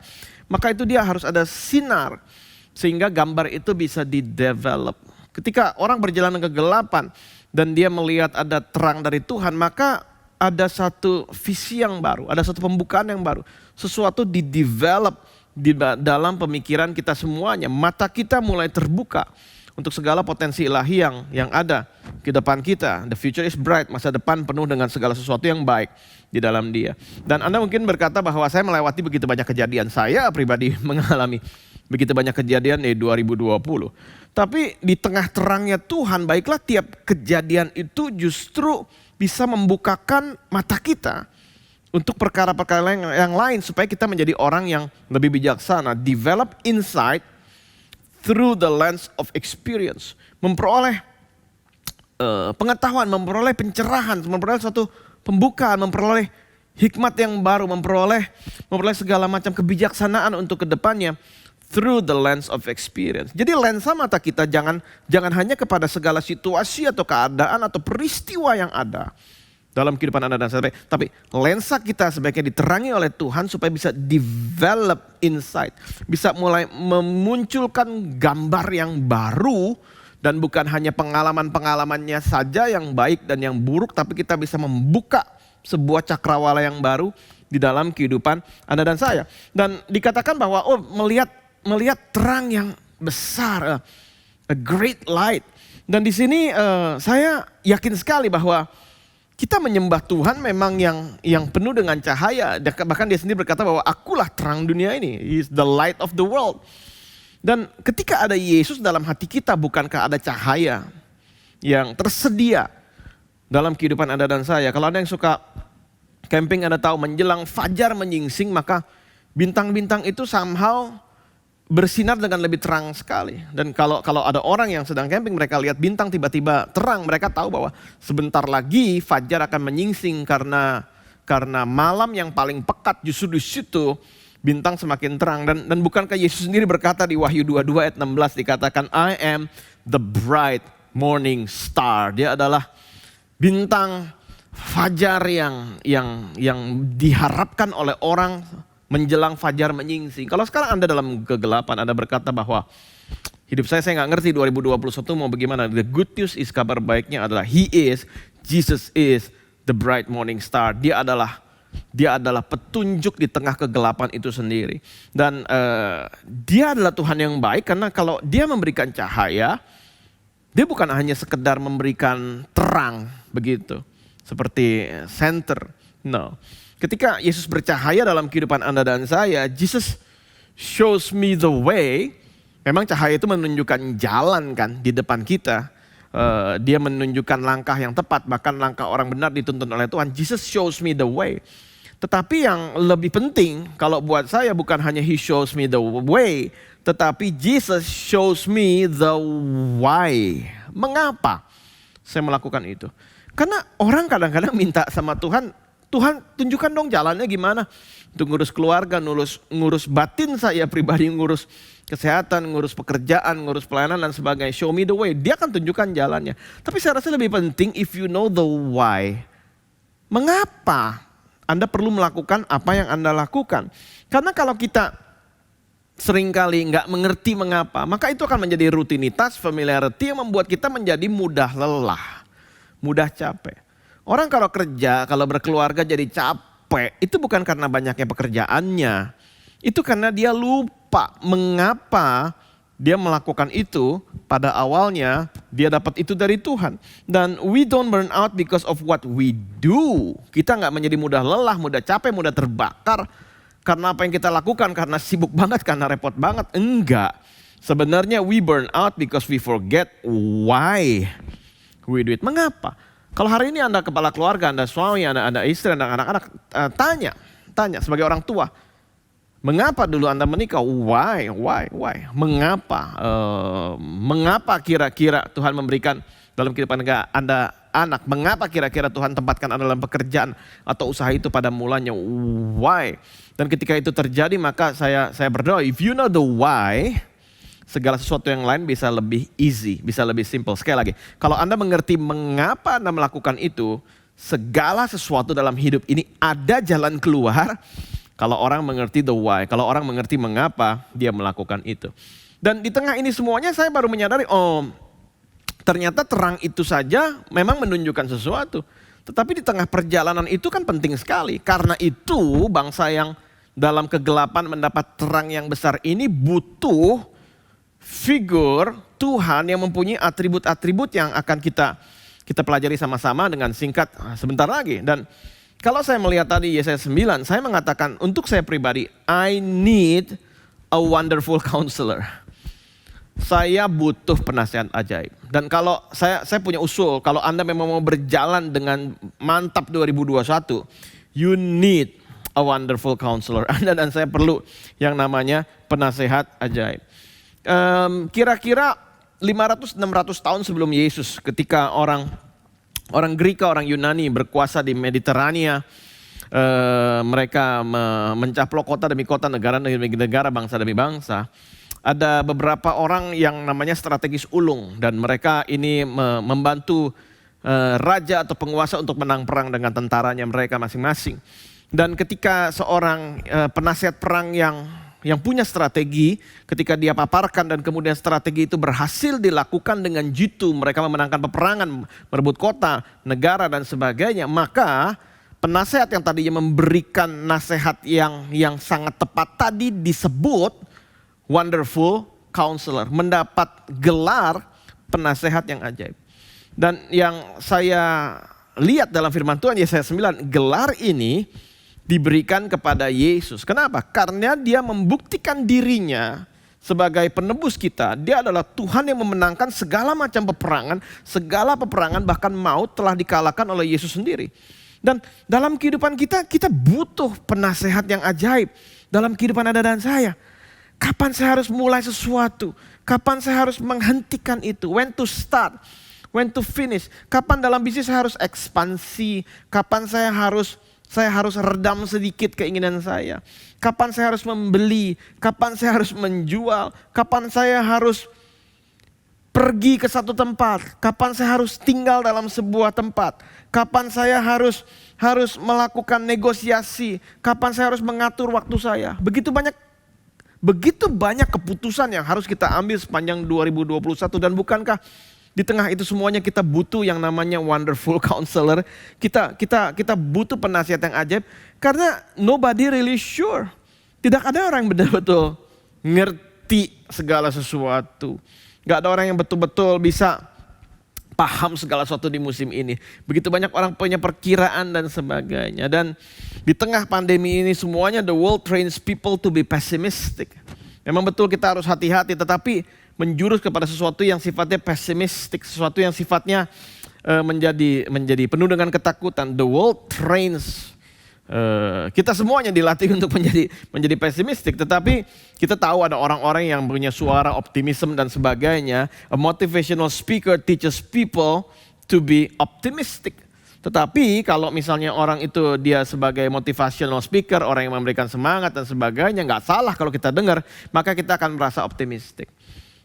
maka itu dia harus ada sinar sehingga gambar itu bisa di-develop. Ketika orang berjalan ke kegelapan dan dia melihat ada terang dari Tuhan, maka ada satu visi yang baru, ada satu pembukaan yang baru. Sesuatu di-develop di dalam pemikiran kita semuanya. Mata kita mulai terbuka untuk segala potensi ilahi yang ada di depan kita. The future is bright, masa depan penuh dengan segala sesuatu yang baik di dalam dia. Dan Anda mungkin berkata bahwa saya melewati begitu banyak kejadian. Saya pribadi mengalami begitu banyak kejadian di 2020. Tapi di tengah terangnya Tuhan, baiklah tiap kejadian itu justru bisa membukakan mata kita untuk perkara-perkara yang lain supaya kita menjadi orang yang lebih bijaksana. Develop insight through the lens of experience. Memperoleh pengetahuan, memperoleh pencerahan, memperoleh suatu pembukaan, memperoleh hikmat yang baru, memperoleh segala macam kebijaksanaan untuk kedepannya through the lens of experience. Jadi lensa mata kita jangan hanya kepada segala situasi atau keadaan atau peristiwa yang ada dalam kehidupan Anda dan saya, tapi lensa kita sebaiknya diterangi oleh Tuhan supaya bisa develop insight, bisa mulai memunculkan gambar yang baru dan bukan hanya pengalaman-pengalamannya saja yang baik dan yang buruk, tapi kita bisa membuka sebuah cakrawala yang baru di dalam kehidupan Anda dan saya. Dan dikatakan bahwa melihat terang yang besar, a great light. Dan di sini saya yakin sekali bahwa kita menyembah Tuhan memang yang penuh dengan cahaya. Bahkan dia sendiri berkata bahwa akulah terang dunia ini. He is the light of the world. Dan ketika ada Yesus dalam hati kita, bukankah ada cahaya yang tersedia dalam kehidupan Anda dan saya? Kalau Anda yang suka camping, Anda tahu menjelang fajar menyingsing, maka bintang-bintang itu somehow bersinar dengan lebih terang sekali. Dan kalau ada orang yang sedang camping, mereka lihat bintang tiba-tiba terang, mereka tahu bahwa sebentar lagi fajar akan menyingsing karena malam yang paling pekat justru di situ bintang semakin terang. Dan bukankah Yesus sendiri berkata di Wahyu 22 ayat 16 dikatakan, I am the bright morning star. Dia adalah bintang fajar yang diharapkan oleh orang menjelang fajar menyingsing. Kalau sekarang Anda dalam kegelapan, Anda berkata bahwa hidup saya nggak ngerti 2021 mau bagaimana. The good news is, kabar baiknya adalah Jesus is the bright morning star. Dia adalah petunjuk di tengah kegelapan itu sendiri. Dan dia adalah Tuhan yang baik karena kalau dia memberikan cahaya, dia bukan hanya sekedar memberikan terang begitu. Seperti center. No. Ketika Yesus bercahaya dalam kehidupan Anda dan saya, Jesus shows me the way. Memang cahaya itu menunjukkan jalan kan di depan kita. Dia menunjukkan langkah yang tepat, bahkan langkah orang benar dituntun oleh Tuhan. Jesus shows me the way. Tetapi yang lebih penting kalau buat saya bukan hanya He shows me the way, tetapi Jesus shows me the why. Mengapa saya melakukan itu? Karena orang kadang-kadang minta sama Tuhan, Tuhan tunjukkan dong jalannya gimana. Untuk ngurus keluarga, ngurus batin saya pribadi, ngurus kesehatan, ngurus pekerjaan, ngurus pelayanan dan sebagainya. Show me the way, dia akan tunjukkan jalannya. Tapi saya rasa lebih penting if you know the why. Mengapa Anda perlu melakukan apa yang Anda lakukan? Karena kalau kita seringkali nggak mengerti mengapa, maka itu akan menjadi rutinitas, familiarity yang membuat kita menjadi mudah lelah, mudah capek. Orang kalau kerja, kalau berkeluarga jadi capek, itu bukan karena banyaknya pekerjaannya. Itu karena dia lupa mengapa dia melakukan itu pada awalnya, dia dapat itu dari Tuhan. Dan we don't burn out because of what we do. Kita nggak menjadi mudah lelah, mudah capek, mudah terbakar. Karena apa yang kita lakukan, karena sibuk banget, karena repot banget. Enggak. Sebenarnya we burn out because we forget why we do it. Mengapa? Kalau hari ini Anda kepala keluarga, Anda suami, Anda istri, Anda anak-anak, tanya sebagai orang tua, Mengapa dulu Anda menikah? Why? Mengapa? Mengapa kira-kira Tuhan memberikan dalam kehidupan Anda anak? Mengapa kira-kira Tuhan tempatkan Anda dalam pekerjaan atau usaha itu pada mulanya? Why? Dan ketika itu terjadi maka saya berdoa, if you know the why, segala sesuatu yang lain bisa lebih easy, bisa lebih simple. Sekali lagi, kalau Anda mengerti mengapa Anda melakukan itu, segala sesuatu dalam hidup ini ada jalan keluar. Kalau orang mengerti the why, kalau orang mengerti mengapa dia melakukan itu. Dan di tengah ini semuanya saya baru menyadari, ternyata terang itu saja memang menunjukkan sesuatu. Tetapi di tengah perjalanan itu kan penting sekali. Karena itu bangsa yang dalam kegelapan mendapat terang yang besar ini butuh figur Tuhan yang mempunyai atribut-atribut yang akan kita pelajari sama-sama dengan singkat sebentar lagi. Dan kalau saya melihat tadi Yesaya 9, saya mengatakan untuk saya pribadi, I need a wonderful counselor. Saya butuh penasihat ajaib. Dan kalau saya punya usul, kalau Anda memang mau berjalan dengan mantap 2021, you need a wonderful counselor. Anda dan saya perlu yang namanya penasihat ajaib. Kira-kira 500-600 tahun sebelum Yesus, ketika orang Greka, orang Yunani berkuasa di Mediterania, mereka mencaplok kota demi kota, negara demi negara, bangsa demi bangsa. Ada beberapa orang yang namanya strategis ulung dan mereka ini membantu raja atau penguasa untuk menang perang dengan tentaranya mereka masing-masing. Dan ketika seorang penasihat perang yang punya strategi, ketika dia paparkan dan kemudian strategi itu berhasil dilakukan dengan jitu, mereka memenangkan peperangan, merebut kota, negara dan sebagainya, maka penasehat yang tadinya memberikan nasihat yang sangat tepat tadi disebut wonderful counselor, mendapat gelar penasehat yang ajaib. Dan yang saya lihat dalam firman Tuhan Yesaya 9, gelar ini diberikan kepada Yesus. Kenapa? Karena dia membuktikan dirinya sebagai penebus kita. Dia adalah Tuhan yang memenangkan segala macam peperangan, segala peperangan bahkan maut telah dikalahkan oleh Yesus sendiri. Dan dalam kehidupan kita butuh penasehat yang ajaib dalam kehidupan Anda dan saya. Kapan saya harus mulai sesuatu? Kapan saya harus menghentikan itu? When to start? When to finish? Kapan dalam bisnis saya harus ekspansi? Kapan saya harus redam sedikit keinginan saya? Kapan saya harus membeli? Kapan saya harus menjual? Kapan saya harus pergi ke satu tempat? Kapan saya harus tinggal dalam sebuah tempat? Kapan saya harus melakukan negosiasi? Kapan saya harus mengatur waktu saya? Begitu banyak keputusan yang harus kita ambil sepanjang 2021, dan bukankah di tengah itu semuanya kita butuh yang namanya wonderful counselor. Kita butuh penasihat yang ajaib karena nobody really sure. Tidak ada orang yang betul-betul ngerti segala sesuatu. Gak ada orang yang betul-betul bisa paham segala sesuatu di musim ini. Begitu banyak orang punya perkiraan dan sebagainya. Dan di tengah pandemi ini semuanya the world trains people to be pessimistic. Memang betul kita harus hati-hati, tetapi menjurus kepada sesuatu yang sifatnya pesimistik, sesuatu yang sifatnya menjadi penuh dengan ketakutan. The world trains kita semuanya dilatih untuk menjadi pesimistik, tetapi kita tahu ada orang-orang yang punya suara optimism dan sebagainya. A motivational speaker teaches people to be optimistic. Tetapi kalau misalnya orang itu dia sebagai motivational speaker, orang yang memberikan semangat dan sebagainya, nggak salah kalau kita dengar, maka kita akan merasa optimistik.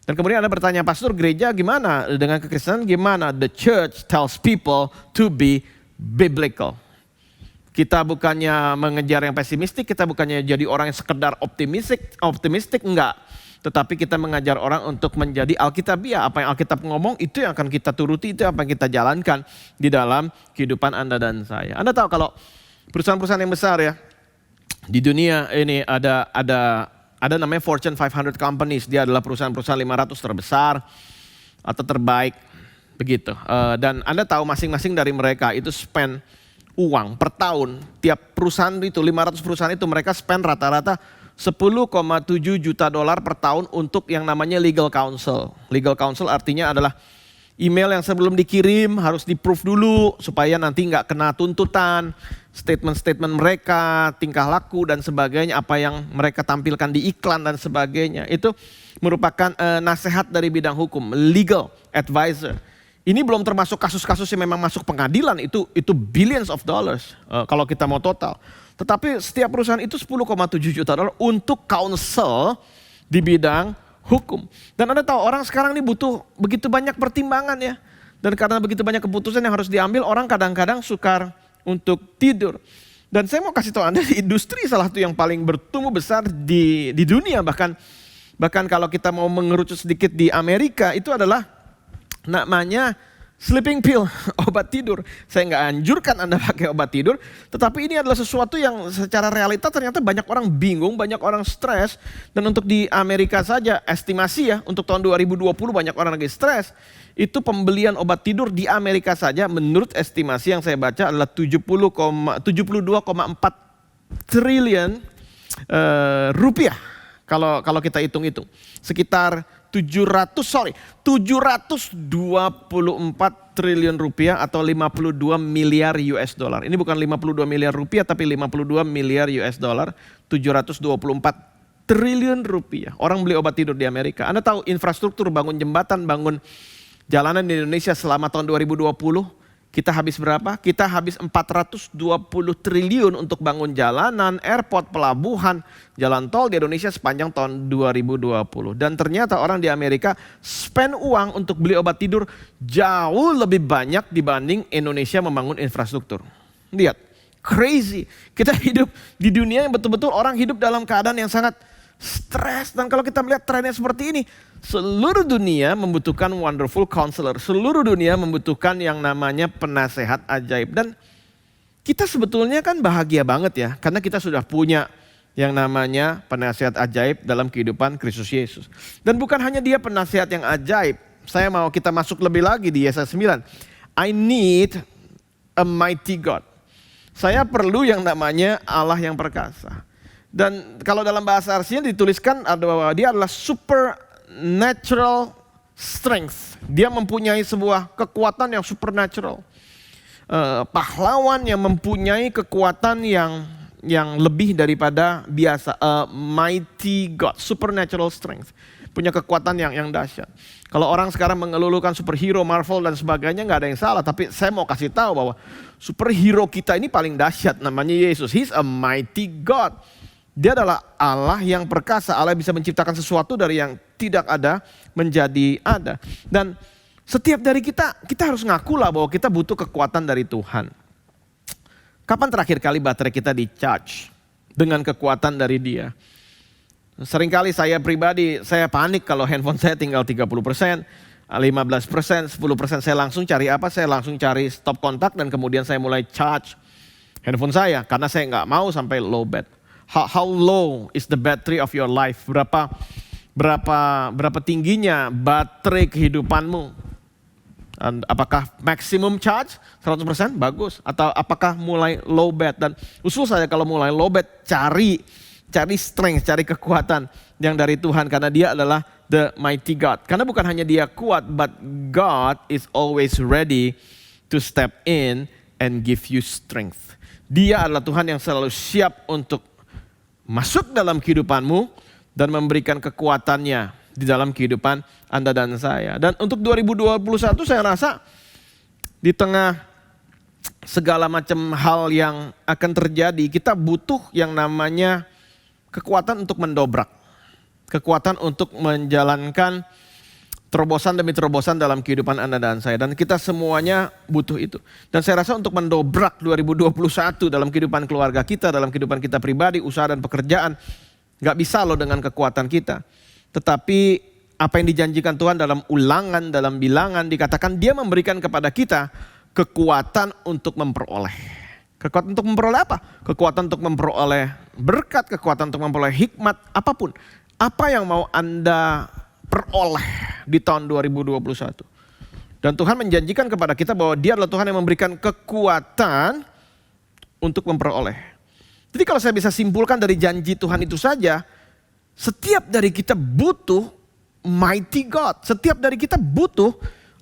Dan kemudian Anda bertanya, pastor, gereja gimana? Dengan kekristenan gimana? The church tells people to be biblical. Kita bukannya mengejar yang pesimistik, kita bukannya jadi orang yang sekedar optimistik, enggak. Tetapi kita mengajar orang untuk menjadi Alkitabiah. Apa yang Alkitab ngomong itu yang akan kita turuti, itu apa yang kita jalankan di dalam kehidupan Anda dan saya. Anda tahu kalau perusahaan-perusahaan yang besar ya, di dunia ini ada namanya Fortune 500 companies. Dia adalah perusahaan-perusahaan 500 terbesar atau terbaik begitu. Dan Anda tahu masing-masing dari mereka itu spend uang per tahun. Tiap perusahaan itu, 500 perusahaan itu mereka spend rata-rata $10,7 juta per tahun untuk yang namanya legal counsel. Legal counsel artinya adalah Email yang sebelum dikirim harus di-proof dulu supaya nanti nggak kena tuntutan. Statement-statement mereka, tingkah laku dan sebagainya, apa yang mereka tampilkan di iklan dan sebagainya. Itu merupakan nasihat dari bidang hukum, legal advisor. Ini belum termasuk kasus-kasus yang memang masuk pengadilan, itu billions of dollars kalau kita mau total. Tetapi setiap perusahaan itu 10,7 juta dolar untuk counsel di bidang hukum. Dan Anda tahu orang sekarang ini butuh begitu banyak pertimbangan ya. Dan karena begitu banyak keputusan yang harus diambil, orang kadang-kadang sukar untuk tidur. Dan saya mau kasih tahu Anda, industri salah satu yang paling bertumbuh besar di dunia. Bahkan kalau kita mau mengerucut sedikit di Amerika, itu adalah namanya sleeping pill, obat tidur. Saya nggak anjurkan Anda pakai obat tidur, tetapi ini adalah sesuatu yang secara realita ternyata banyak orang bingung, banyak orang stres. Dan untuk di Amerika saja, estimasi ya, untuk tahun 2020 banyak orang lagi stres. Itu pembelian obat tidur di Amerika saja menurut estimasi yang saya baca adalah 72,4 triliun rupiah. Kalau kita hitung-hitung, sekitar 724 triliun rupiah atau 52 miliar US dollar. Ini bukan 52 miliar rupiah tapi 52 miliar US dollar, 724 triliun rupiah. Orang beli obat tidur di Amerika. Anda tahu infrastruktur, bangun jembatan, bangun jalanan di Indonesia selama tahun 2020, kita habis berapa? Kita habis 420 triliun untuk bangun jalanan, airport, pelabuhan, jalan tol di Indonesia sepanjang tahun 2020. Dan ternyata orang di Amerika spend uang untuk beli obat tidur jauh lebih banyak dibanding Indonesia membangun infrastruktur. Lihat, crazy. Kita hidup di dunia yang betul-betul orang hidup dalam keadaan yang sangat stres. Dan kalau kita melihat trennya seperti ini, seluruh dunia membutuhkan wonderful counselor. Seluruh dunia membutuhkan yang namanya penasehat ajaib. Dan kita sebetulnya kan bahagia banget ya, karena kita sudah punya yang namanya penasehat ajaib dalam kehidupan Kristus Yesus. Dan bukan hanya dia penasehat yang ajaib. Saya mau kita masuk lebih lagi di Yesaya 9. I need a mighty God. Saya perlu yang namanya Allah yang perkasa. Dan kalau dalam bahasa Arsinya dituliskan bahwa dia adalah supernatural strength. Dia mempunyai sebuah kekuatan yang supernatural. Pahlawan yang mempunyai kekuatan yang lebih daripada biasa. Mighty God, supernatural strength. Punya kekuatan yang dahsyat. Kalau orang sekarang mengelulukan superhero, Marvel dan sebagainya, nggak ada yang salah. Tapi saya mau kasih tahu bahwa superhero kita ini paling dahsyat, namanya Yesus. He's a mighty God. Dia adalah Allah yang perkasa, Allah yang bisa menciptakan sesuatu dari yang tidak ada menjadi ada. Dan setiap dari kita harus ngakulah bahwa kita butuh kekuatan dari Tuhan. Kapan terakhir kali baterai kita di-charge dengan kekuatan dari Dia? Seringkali saya pribadi, saya panik kalau handphone saya tinggal 30%, 15%, 10% saya langsung cari apa? Saya langsung cari stop kontak dan kemudian saya mulai charge handphone saya karena saya nggak mau sampai low bat. How low is the battery of your life? Berapa tingginya baterai kehidupanmu? Apakah maximum charge 100%? Bagus. Atau apakah mulai low bat? Dan usul saya kalau mulai low bat, cari strength, cari kekuatan yang dari Tuhan. Karena dia adalah the mighty God. Karena bukan hanya dia kuat, but God is always ready to step in and give you strength. Dia adalah Tuhan yang selalu siap untuk masuk dalam kehidupanmu dan memberikan kekuatannya di dalam kehidupan Anda dan saya. Dan untuk 2021 saya rasa di tengah segala macam hal yang akan terjadi, kita butuh yang namanya kekuatan untuk mendobrak. Kekuatan untuk menjalankan terobosan demi terobosan dalam kehidupan Anda dan saya. Dan kita semuanya butuh itu. Dan saya rasa untuk mendobrak 2021 dalam kehidupan keluarga kita, dalam kehidupan kita pribadi, usaha dan pekerjaan, gak bisa loh dengan kekuatan kita. Tetapi apa yang dijanjikan Tuhan dalam Ulangan, dalam Bilangan, dikatakan Dia memberikan kepada kita kekuatan untuk memperoleh. Kekuatan untuk memperoleh apa? Kekuatan untuk memperoleh berkat, kekuatan untuk memperoleh hikmat, apapun. Apa yang mau Anda peroleh di tahun 2021. Dan Tuhan menjanjikan kepada kita bahwa Dia adalah Tuhan yang memberikan kekuatan untuk memperoleh. Jadi kalau saya bisa simpulkan dari janji Tuhan itu saja, setiap dari kita butuh mighty God. Setiap dari kita butuh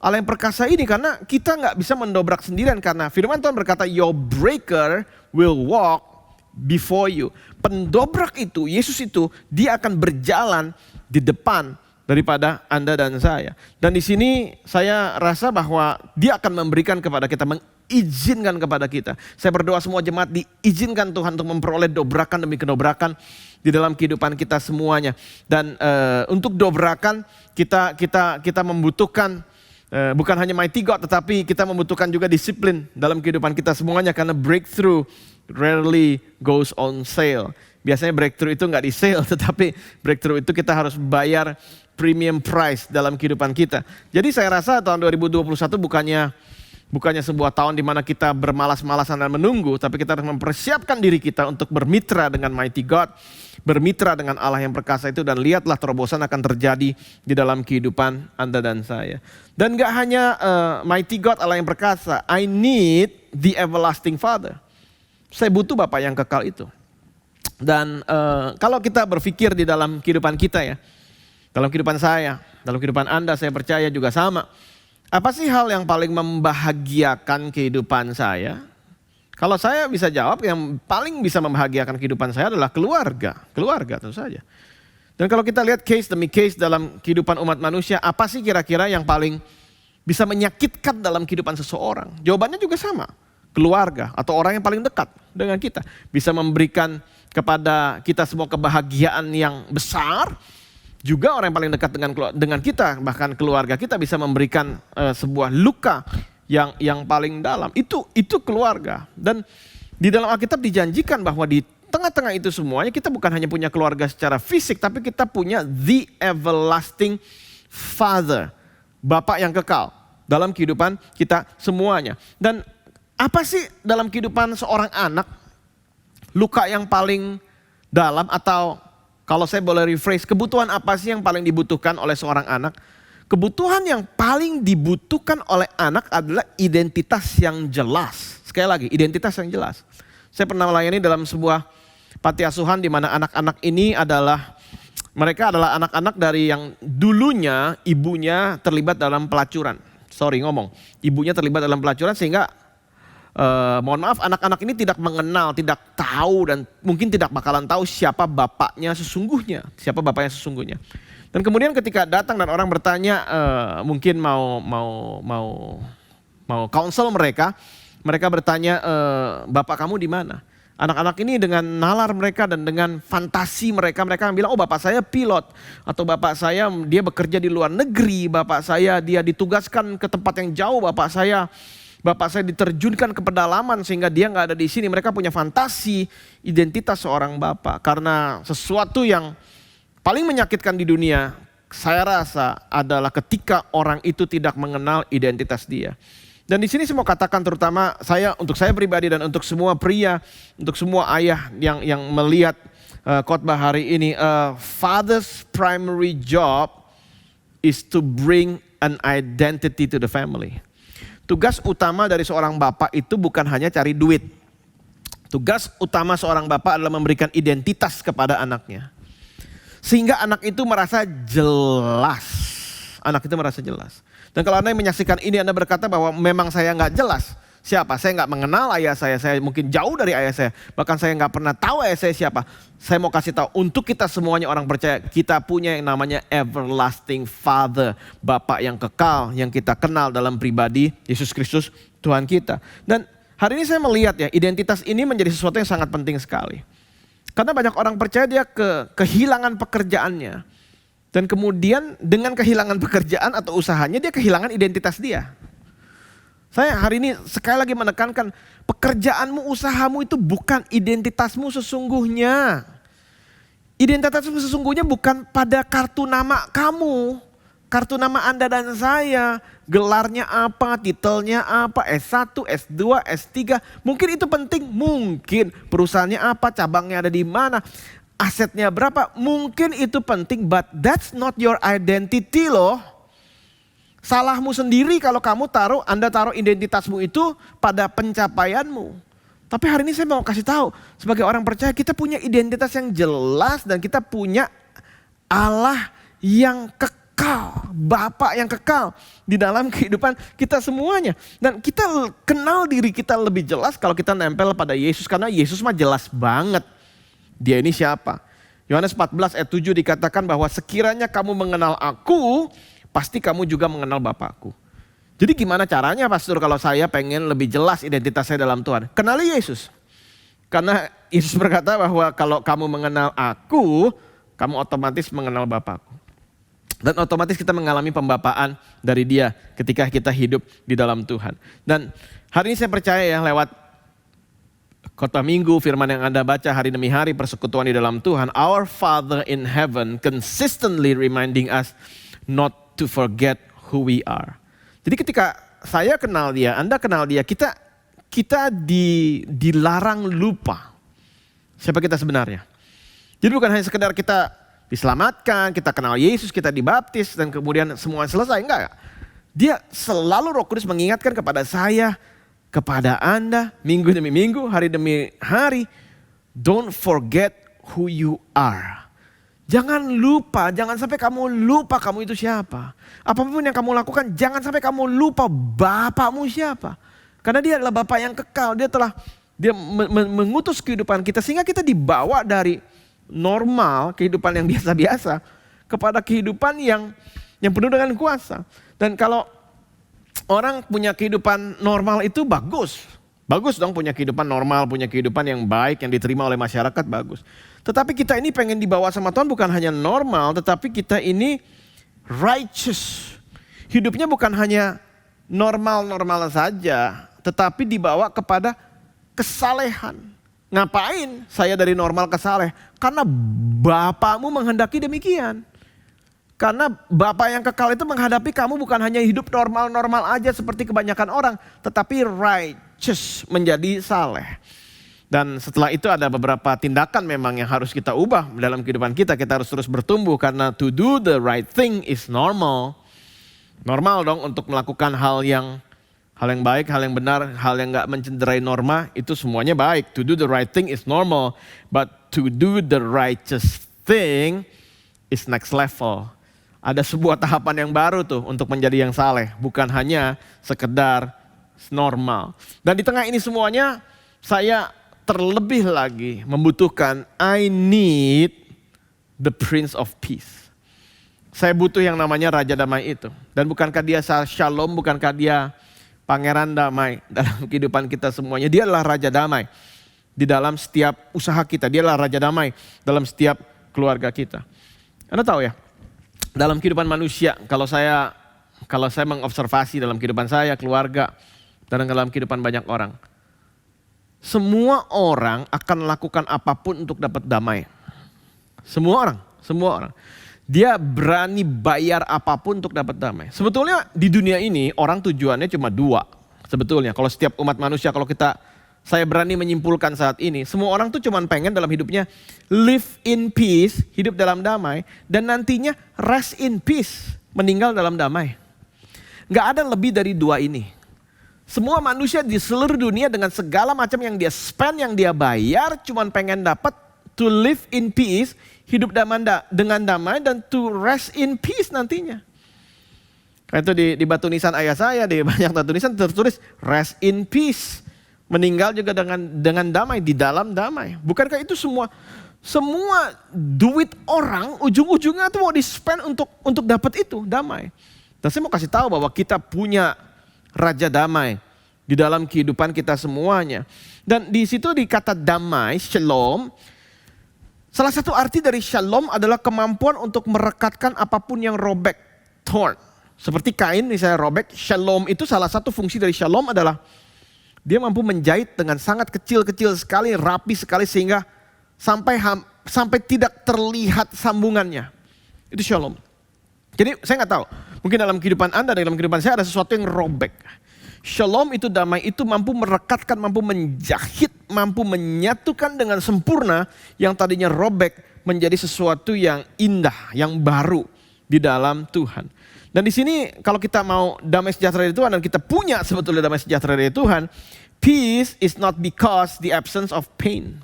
Allah yang perkasa ini, karena kita nggak bisa mendobrak sendirian, karena firman Tuhan berkata, your breaker will walk before you. Pendobrak itu, Yesus itu, dia akan berjalan di depan daripada Anda dan saya. Dan di sini saya rasa bahwa dia akan memberikan kepada kita, mengizinkan kepada kita. Saya berdoa semua jemaat diizinkan Tuhan untuk memperoleh dobrakan demi dobrakan di dalam kehidupan kita semuanya. Dan untuk dobrakan kita membutuhkan bukan hanya mighty God, tetapi kita membutuhkan juga disiplin dalam kehidupan kita semuanya, karena breakthrough rarely goes on sale. Biasanya breakthrough itu nggak di sale, tetapi breakthrough itu kita harus bayar premium price dalam kehidupan kita. Jadi saya rasa tahun 2021 bukannya sebuah tahun di mana kita bermalas-malasan dan menunggu, tapi kita harus mempersiapkan diri kita untuk bermitra dengan mighty God, bermitra dengan Allah yang perkasa itu, dan lihatlah terobosan akan terjadi di dalam kehidupan Anda dan saya. Dan gak hanya mighty God, Allah yang perkasa, I need the everlasting Father. Saya butuh Bapa yang kekal itu. Dan kalau kita berpikir di dalam kehidupan kita ya, dalam kehidupan saya, dalam kehidupan Anda, saya percaya juga sama. Apa sih hal yang paling membahagiakan kehidupan saya? Kalau saya bisa jawab, yang paling bisa membahagiakan kehidupan saya adalah keluarga. Keluarga tentu saja. Dan kalau kita lihat case demi case dalam kehidupan umat manusia, apa sih kira-kira yang paling bisa menyakitkan dalam kehidupan seseorang? Jawabannya juga sama. Keluarga atau orang yang paling dekat dengan kita. Bisa memberikan kepada kita semua kebahagiaan yang besar. Juga orang yang paling dekat dengan kita, bahkan keluarga kita, bisa memberikan sebuah luka yang paling dalam. Itu keluarga. Dan di dalam Alkitab dijanjikan bahwa di tengah-tengah itu semuanya kita bukan hanya punya keluarga secara fisik, tapi kita punya the everlasting Father, Bapa yang kekal dalam kehidupan kita semuanya. Dan apa sih dalam kehidupan seorang anak luka yang paling dalam, atau kalau saya boleh rephrase, kebutuhan apa sih yang paling dibutuhkan oleh seorang anak? Kebutuhan yang paling dibutuhkan oleh anak adalah identitas yang jelas. Sekali lagi, identitas yang jelas. Saya pernah melayani dalam sebuah panti asuhan di mana anak-anak ini mereka adalah anak-anak dari yang dulunya ibunya terlibat dalam pelacuran. Ibunya terlibat dalam pelacuran, sehingga mohon maaf, anak-anak ini tidak mengenal, tidak tahu, dan mungkin tidak bakalan tahu siapa bapaknya sesungguhnya. Dan kemudian ketika datang dan orang bertanya, mungkin mau counsel mereka bertanya, bapak kamu di mana? Anak-anak ini dengan nalar mereka dan dengan fantasi mereka bilang, oh bapak saya pilot, atau bapak saya dia bekerja di luar negeri, bapak saya dia ditugaskan ke tempat yang jauh, bapak saya diterjunkan ke pedalaman sehingga dia nggak ada di sini. Mereka punya fantasi identitas seorang bapak. Karena sesuatu yang paling menyakitkan di dunia, saya rasa adalah ketika orang itu tidak mengenal identitas dia. Dan di sini saya mau katakan, terutama untuk saya pribadi dan untuk semua pria, untuk semua ayah yang melihat khotbah hari ini, father's primary job is to bring an identity to the family. Tugas utama dari seorang bapak itu bukan hanya cari duit. Tugas utama seorang bapak adalah memberikan identitas kepada anaknya. Sehingga anak itu merasa jelas. Dan kalau Anda yang menyaksikan ini, Anda berkata bahwa memang saya nggak jelas. Siapa? Saya nggak mengenal ayah saya mungkin jauh dari ayah saya. Bahkan saya nggak pernah tahu ayah saya siapa. Saya mau kasih tahu, untuk kita semuanya orang percaya, kita punya yang namanya everlasting Father. Bapa yang kekal, yang kita kenal dalam pribadi Yesus Kristus Tuhan kita. Dan hari ini saya melihat ya, identitas ini menjadi sesuatu yang sangat penting sekali. Karena banyak orang percaya dia kehilangan pekerjaannya. Dan kemudian dengan kehilangan pekerjaan atau usahanya, dia kehilangan identitas dia. Saya hari ini sekali lagi menekankan, pekerjaanmu, usahamu itu bukan identitasmu sesungguhnya. Identitasmu sesungguhnya bukan pada kartu nama kamu, kartu nama Anda dan saya, gelarnya apa, titelnya apa, S1, S2, S3. Mungkin itu penting, mungkin perusahaannya apa, cabangnya ada di mana, asetnya berapa, mungkin itu penting, but that's not your identity loh. Salahmu sendiri kalau kamu Anda taruh identitasmu itu pada pencapaianmu. Tapi hari ini saya mau kasih tahu, sebagai orang percaya kita punya identitas yang jelas dan kita punya Allah yang kekal. Bapa yang kekal di dalam kehidupan kita semuanya. Dan kita kenal diri kita lebih jelas kalau kita nempel pada Yesus, karena Yesus mah jelas banget dia ini siapa. Yohanes 14 ayat 7 dikatakan bahwa sekiranya kamu mengenal aku, pasti kamu juga mengenal Bapakku. Jadi gimana caranya pastor kalau saya pengen lebih jelas identitas saya dalam Tuhan? Kenali Yesus. Karena Yesus berkata bahwa kalau kamu mengenal aku, kamu otomatis mengenal Bapakku. Dan otomatis kita mengalami pembapaan dari dia ketika kita hidup di dalam Tuhan. Dan hari ini saya percaya ya, lewat khotbah minggu, firman yang Anda baca hari demi hari, persekutuan di dalam Tuhan, our Father in heaven consistently reminding us not to forget who we are. Jadi ketika saya kenal dia, Anda kenal dia, kita dilarang lupa siapa kita sebenarnya. Jadi bukan hanya sekedar kita diselamatkan, kita kenal Yesus, kita dibaptis, dan kemudian semua selesai. Enggak. Dia selalu Roh Kudus mengingatkan kepada saya, kepada Anda, minggu demi minggu, hari demi hari, don't forget who you are. Jangan lupa, jangan sampai kamu lupa kamu itu siapa. Apapun yang kamu lakukan, jangan sampai kamu lupa Bapakmu siapa. Karena dia adalah Bapa yang kekal, dia mengutus kehidupan kita sehingga kita dibawa dari normal, kehidupan yang biasa-biasa, kepada kehidupan yang penuh dengan kuasa. Dan kalau orang punya kehidupan normal itu bagus. Bagus dong punya kehidupan normal, punya kehidupan yang baik, yang diterima oleh masyarakat, bagus. Tetapi kita ini pengen dibawa sama Tuhan bukan hanya normal, tetapi kita ini righteous. Hidupnya bukan hanya normal-normal saja, tetapi dibawa kepada kesalehan. Ngapain saya dari normal ke saleh? Karena Bapakmu menghendaki demikian. Karena Bapa yang kekal itu menghadapi kamu bukan hanya hidup normal-normal aja seperti kebanyakan orang, tetapi righteous, menjadi saleh. Dan setelah itu ada beberapa tindakan memang yang harus kita ubah dalam kehidupan kita. Kita harus terus bertumbuh karena to do the right thing is normal. Normal dong untuk melakukan hal yang baik, hal yang benar, hal yang gak mencederai norma, itu semuanya baik. To do the right thing is normal, but to do the righteous thing is next level. Ada sebuah tahapan yang baru tuh untuk menjadi yang saleh, bukan hanya sekedar normal. Dan di tengah ini semuanya, saya terlebih lagi membutuhkan, I need the Prince of Peace. Saya butuh yang namanya Raja Damai itu. Dan bukankah dia Shalom, bukankah dia Pangeran Damai dalam kehidupan kita semuanya. Dia adalah Raja Damai di dalam setiap usaha kita. Dia adalah Raja Damai dalam setiap keluarga kita. Anda tahu ya, dalam kehidupan manusia, kalau saya mengobservasi dalam kehidupan saya, keluarga, dan dalam kehidupan banyak orang. Semua orang akan melakukan apapun untuk dapat damai. Semua orang. Dia berani bayar apapun untuk dapat damai. Sebetulnya di dunia ini orang tujuannya cuma dua. Sebetulnya kalau setiap umat manusia, saya berani menyimpulkan saat ini, semua orang tuh cuma pengen dalam hidupnya live in peace, hidup dalam damai, dan nantinya rest in peace, meninggal dalam damai. Gak ada lebih dari dua ini. Semua manusia di seluruh dunia dengan segala macam yang dia spend, yang dia bayar, cuma pengen dapat to live in peace, hidup dengan damai, dan to rest in peace nantinya. Karena itu di batu nisan ayah saya, di banyak batu nisan tertulis rest in peace. Meninggal juga dengan damai, di dalam damai. Bukankah itu semua duit orang ujung-ujungnya tuh mau di-spend untuk dapat itu, damai. Dan saya mau kasih tahu bahwa kita punya Raja Damai di dalam kehidupan kita semuanya. Dan di situ di kata damai, shalom, salah satu arti dari shalom adalah kemampuan untuk merekatkan apapun yang robek, torn. Seperti kain misalnya robek, shalom itu salah satu fungsi dari shalom adalah dia mampu menjahit dengan sangat kecil-kecil sekali, rapi sekali sehingga sampai tidak terlihat sambungannya. Itu shalom. Jadi saya nggak tahu, mungkin dalam kehidupan Anda, dalam kehidupan saya ada sesuatu yang robek. Shalom itu, damai itu mampu merekatkan, mampu menjahit, mampu menyatukan dengan sempurna yang tadinya robek menjadi sesuatu yang indah, yang baru di dalam Tuhan. Dan di sini kalau kita mau damai sejahtera dari Tuhan dan kita punya sebetulnya damai sejahtera dari Tuhan, peace is not because the absence of pain.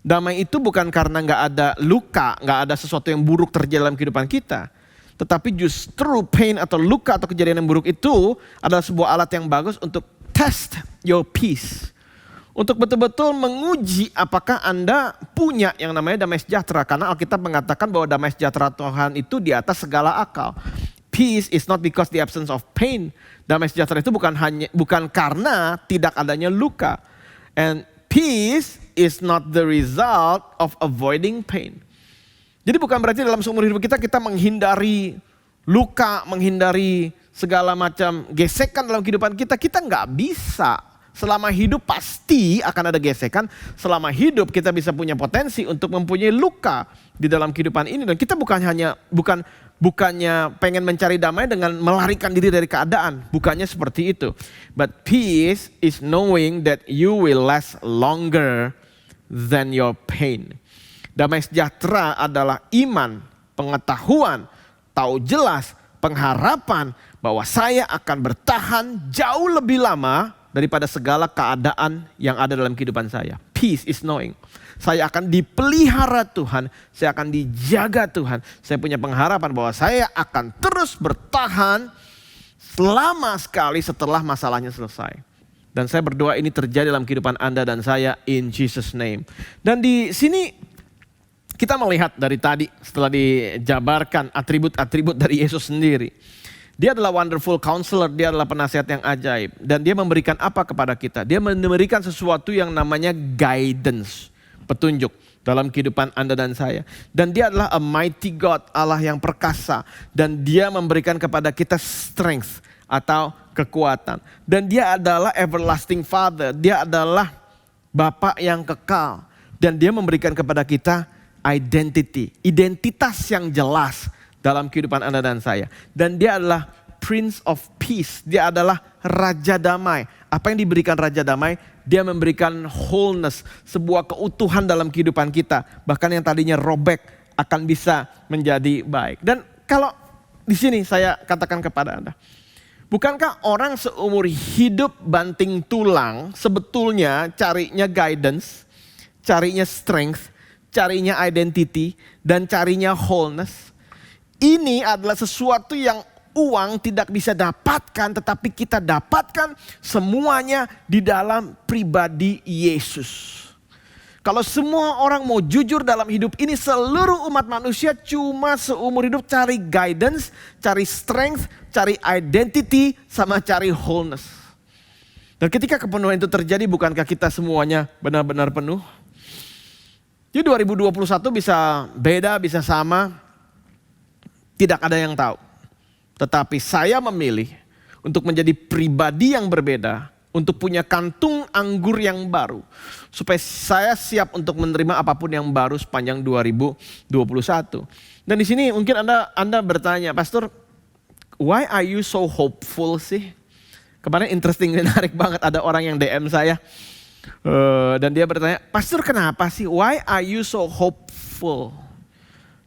Damai itu bukan karena nggak ada luka, nggak ada sesuatu yang buruk terjadi dalam kehidupan kita. Tetapi justru pain atau luka atau kejadian yang buruk itu adalah sebuah alat yang bagus untuk test your peace. Untuk betul-betul menguji apakah Anda punya yang namanya damai sejahtera. Karena Alkitab mengatakan bahwa damai sejahtera Tuhan itu di atas segala akal. Peace is not because the absence of pain. Damai sejahtera itu bukan karena tidak adanya luka. And peace is not the result of avoiding pain. Jadi bukan berarti dalam seumur hidup kita menghindari luka, menghindari segala macam gesekan dalam kehidupan kita. Kita nggak bisa. Selama hidup pasti akan ada gesekan. Selama hidup kita bisa punya potensi untuk mempunyai luka di dalam kehidupan ini. Dan kita bukannya pengen mencari damai dengan melarikan diri dari keadaan. Bukannya seperti itu. But peace is knowing that you will last longer than your pain. Damai sejahtera adalah iman, pengetahuan, tahu jelas, pengharapan bahwa saya akan bertahan jauh lebih lama daripada segala keadaan yang ada dalam kehidupan saya. Peace is knowing. Saya akan dipelihara Tuhan, saya akan dijaga Tuhan. Saya punya pengharapan bahwa saya akan terus bertahan lama sekali setelah masalahnya selesai. Dan saya berdoa ini terjadi dalam kehidupan Anda dan saya in Jesus name. Dan di sini kita melihat dari tadi setelah dijabarkan atribut-atribut dari Yesus sendiri. Dia adalah wonderful counselor, dia adalah penasihat yang ajaib. Dan dia memberikan apa kepada kita? Dia memberikan sesuatu yang namanya guidance, petunjuk dalam kehidupan Anda dan saya. Dan dia adalah a mighty God, Allah yang perkasa. Dan dia memberikan kepada kita strength atau kekuatan. Dan dia adalah everlasting Father, dia adalah Bapa yang kekal. Dan dia memberikan kepada kita identity, identitas yang jelas dalam kehidupan Anda dan saya. Dan dia adalah Prince of Peace. Dia adalah Raja Damai. Apa yang diberikan Raja Damai? Dia memberikan wholeness, sebuah keutuhan dalam kehidupan kita. Bahkan yang tadinya robek akan bisa menjadi baik. Dan kalau di sini saya katakan kepada Anda, bukankah orang seumur hidup banting tulang sebetulnya carinya guidance, carinya strength, carinya identity, dan carinya wholeness? Ini adalah sesuatu yang uang tidak bisa dapatkan, tetapi kita dapatkan semuanya di dalam pribadi Yesus. Kalau semua orang mau jujur dalam hidup ini, seluruh umat manusia cuma seumur hidup cari guidance, cari strength, cari identity, sama cari wholeness. Dan ketika kepenuhan itu terjadi, bukankah kita semuanya benar-benar penuh? Jadi 2021 bisa beda, bisa sama. Tidak ada yang tahu. Tetapi saya memilih untuk menjadi pribadi yang berbeda. Untuk punya kantung anggur yang baru. Supaya saya siap untuk menerima apapun yang baru sepanjang 2021. Dan di sini mungkin Anda bertanya, Pastor, why are you so hopeful sih? Kemarin interesting, menarik banget, ada orang yang DM saya. Dan dia bertanya, Pastor kenapa sih? Why are you so hopeful?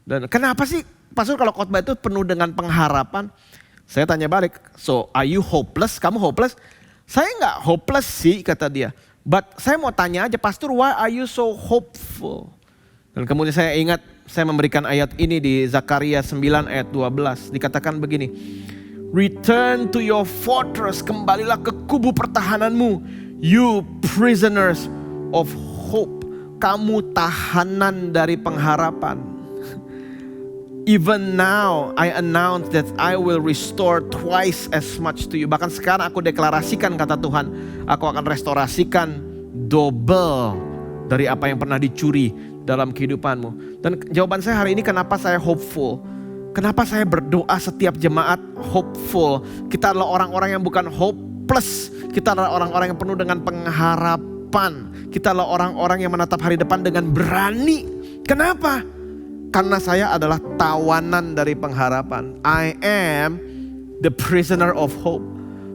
Dan kenapa sih Pastor kalau khotbah itu penuh dengan pengharapan? Saya tanya balik, so are you hopeless? Kamu hopeless? Saya nggak hopeless sih, kata dia. But saya mau tanya aja, Pastor, why are you so hopeful? Dan kemudian saya ingat, saya memberikan ayat ini di Zakaria 9 ayat 12. Dikatakan begini, return to your fortress, kembalilah ke kubu pertahananmu. You prisoners of hope, kamu tahanan dari pengharapan. Even now I announce that I will restore twice as much to you. Bahkan sekarang aku deklarasikan, kata Tuhan, aku akan restorasikan double dari apa yang pernah dicuri dalam kehidupanmu. Dan jawaban saya hari ini, kenapa saya hopeful? Kenapa saya berdoa setiap jemaat hopeful? Kita adalah orang-orang yang bukan hopeless. Kita adalah orang-orang yang penuh dengan pengharapan. Kita adalah orang-orang yang menatap hari depan dengan berani. Kenapa? Karena saya adalah tawanan dari pengharapan. I am the prisoner of hope.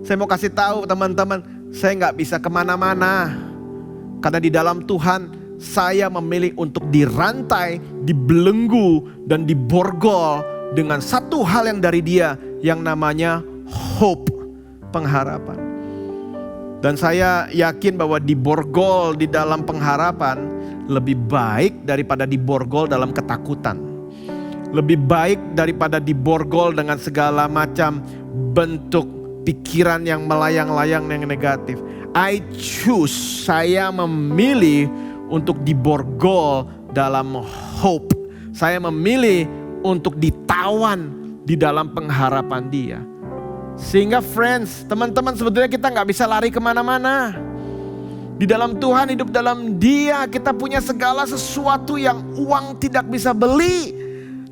Saya mau kasih tahu teman-teman, saya gak bisa kemana-mana. Karena di dalam Tuhan, saya memilih untuk dirantai, dibelenggu, dan diborgol dengan satu hal yang dari Dia, yang namanya hope, pengharapan. Dan saya yakin bahwa diborgol di dalam pengharapan lebih baik daripada diborgol dalam ketakutan. lebih baik daripada diborgol dengan segala macam bentuk pikiran yang melayang-layang yang negatif. I choose, saya memilih untuk diborgol dalam hope. Saya memilih untuk ditawan di dalam pengharapan Dia. Sehingga friends, teman-teman, sebetulnya kita gak bisa lari kemana-mana. Di dalam Tuhan, hidup dalam Dia, kita punya segala sesuatu yang uang tidak bisa beli.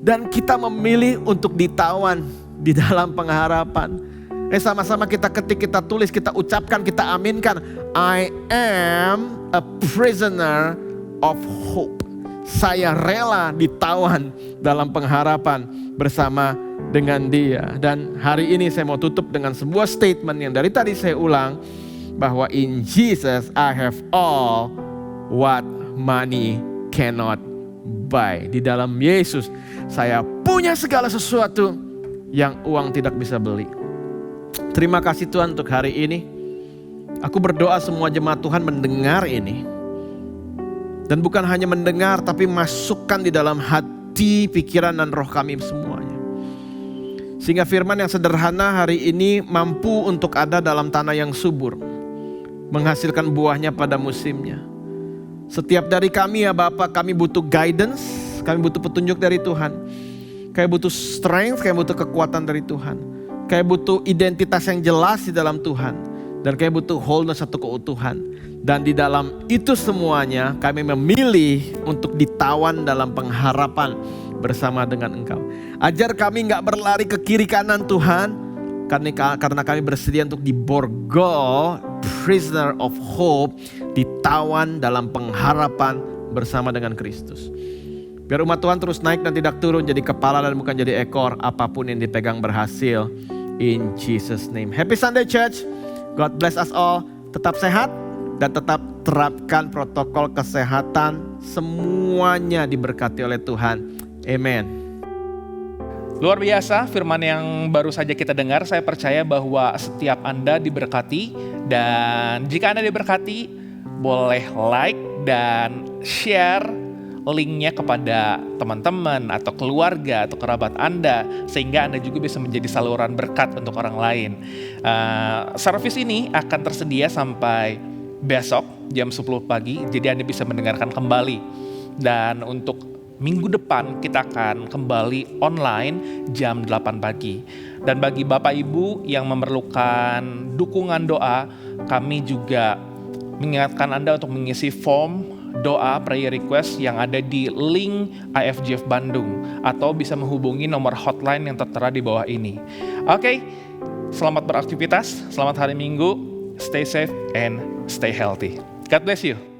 Dan kita memilih untuk ditawan di dalam pengharapan. Sama-sama kita ketik, kita tulis, kita ucapkan, kita aminkan. I am a prisoner of hope. Saya rela ditawan dalam pengharapan bersama dengan Dia. Dan hari ini saya mau tutup dengan sebuah statement yang dari tadi saya ulang. Bahwa in Jesus I have all what money cannot buy. Di dalam Yesus saya punya segala sesuatu yang uang tidak bisa beli. Terima kasih Tuhan untuk hari ini. Aku berdoa semua jemaat Tuhan mendengar ini. Dan bukan hanya mendengar, tapi masukkan di dalam hati, pikiran dan roh kami semuanya. Sehingga firman yang sederhana hari ini mampu untuk ada dalam tanah yang subur. Menghasilkan buahnya pada musimnya. Setiap dari kami ya Bapak, kami butuh guidance, kami butuh petunjuk dari Tuhan. Kami butuh strength, kami butuh kekuatan dari Tuhan. Kami butuh identitas yang jelas di dalam Tuhan. Dan kami butuh wholeness, satu keutuhan. Dan di dalam itu semuanya kami memilih untuk ditawan dalam pengharapan bersama dengan Engkau. Ajar kami gak berlari ke kiri kanan Tuhan. Karena kami bersedia untuk diborgol, prisoner of hope, ditawan dalam pengharapan bersama dengan Kristus. Biar umat Tuhan terus naik dan tidak turun, jadi kepala dan bukan jadi ekor. Apapun yang dipegang berhasil. In Jesus name. Happy Sunday Church. God bless us all. Tetap sehat dan tetap terapkan protokol kesehatan. Semuanya diberkati oleh Tuhan. Amen. Luar biasa firman yang baru saja kita dengar. Saya percaya bahwa setiap Anda diberkati. Dan jika Anda diberkati, boleh like dan share linknya kepada teman-teman atau keluarga atau kerabat Anda. Sehingga Anda juga bisa menjadi saluran berkat untuk orang lain. Service ini akan tersedia sampai besok jam 10 pagi. Jadi Anda bisa mendengarkan kembali. Dan untuk minggu depan kita akan kembali online jam 8 pagi. Dan bagi Bapak Ibu yang memerlukan dukungan doa, kami juga mengingatkan Anda untuk mengisi form doa prayer request yang ada di link IFGF Bandung. Atau bisa menghubungi nomor hotline yang tertera di bawah ini. Oke, selamat beraktivitas, selamat hari Minggu, stay safe and stay healthy. God bless you.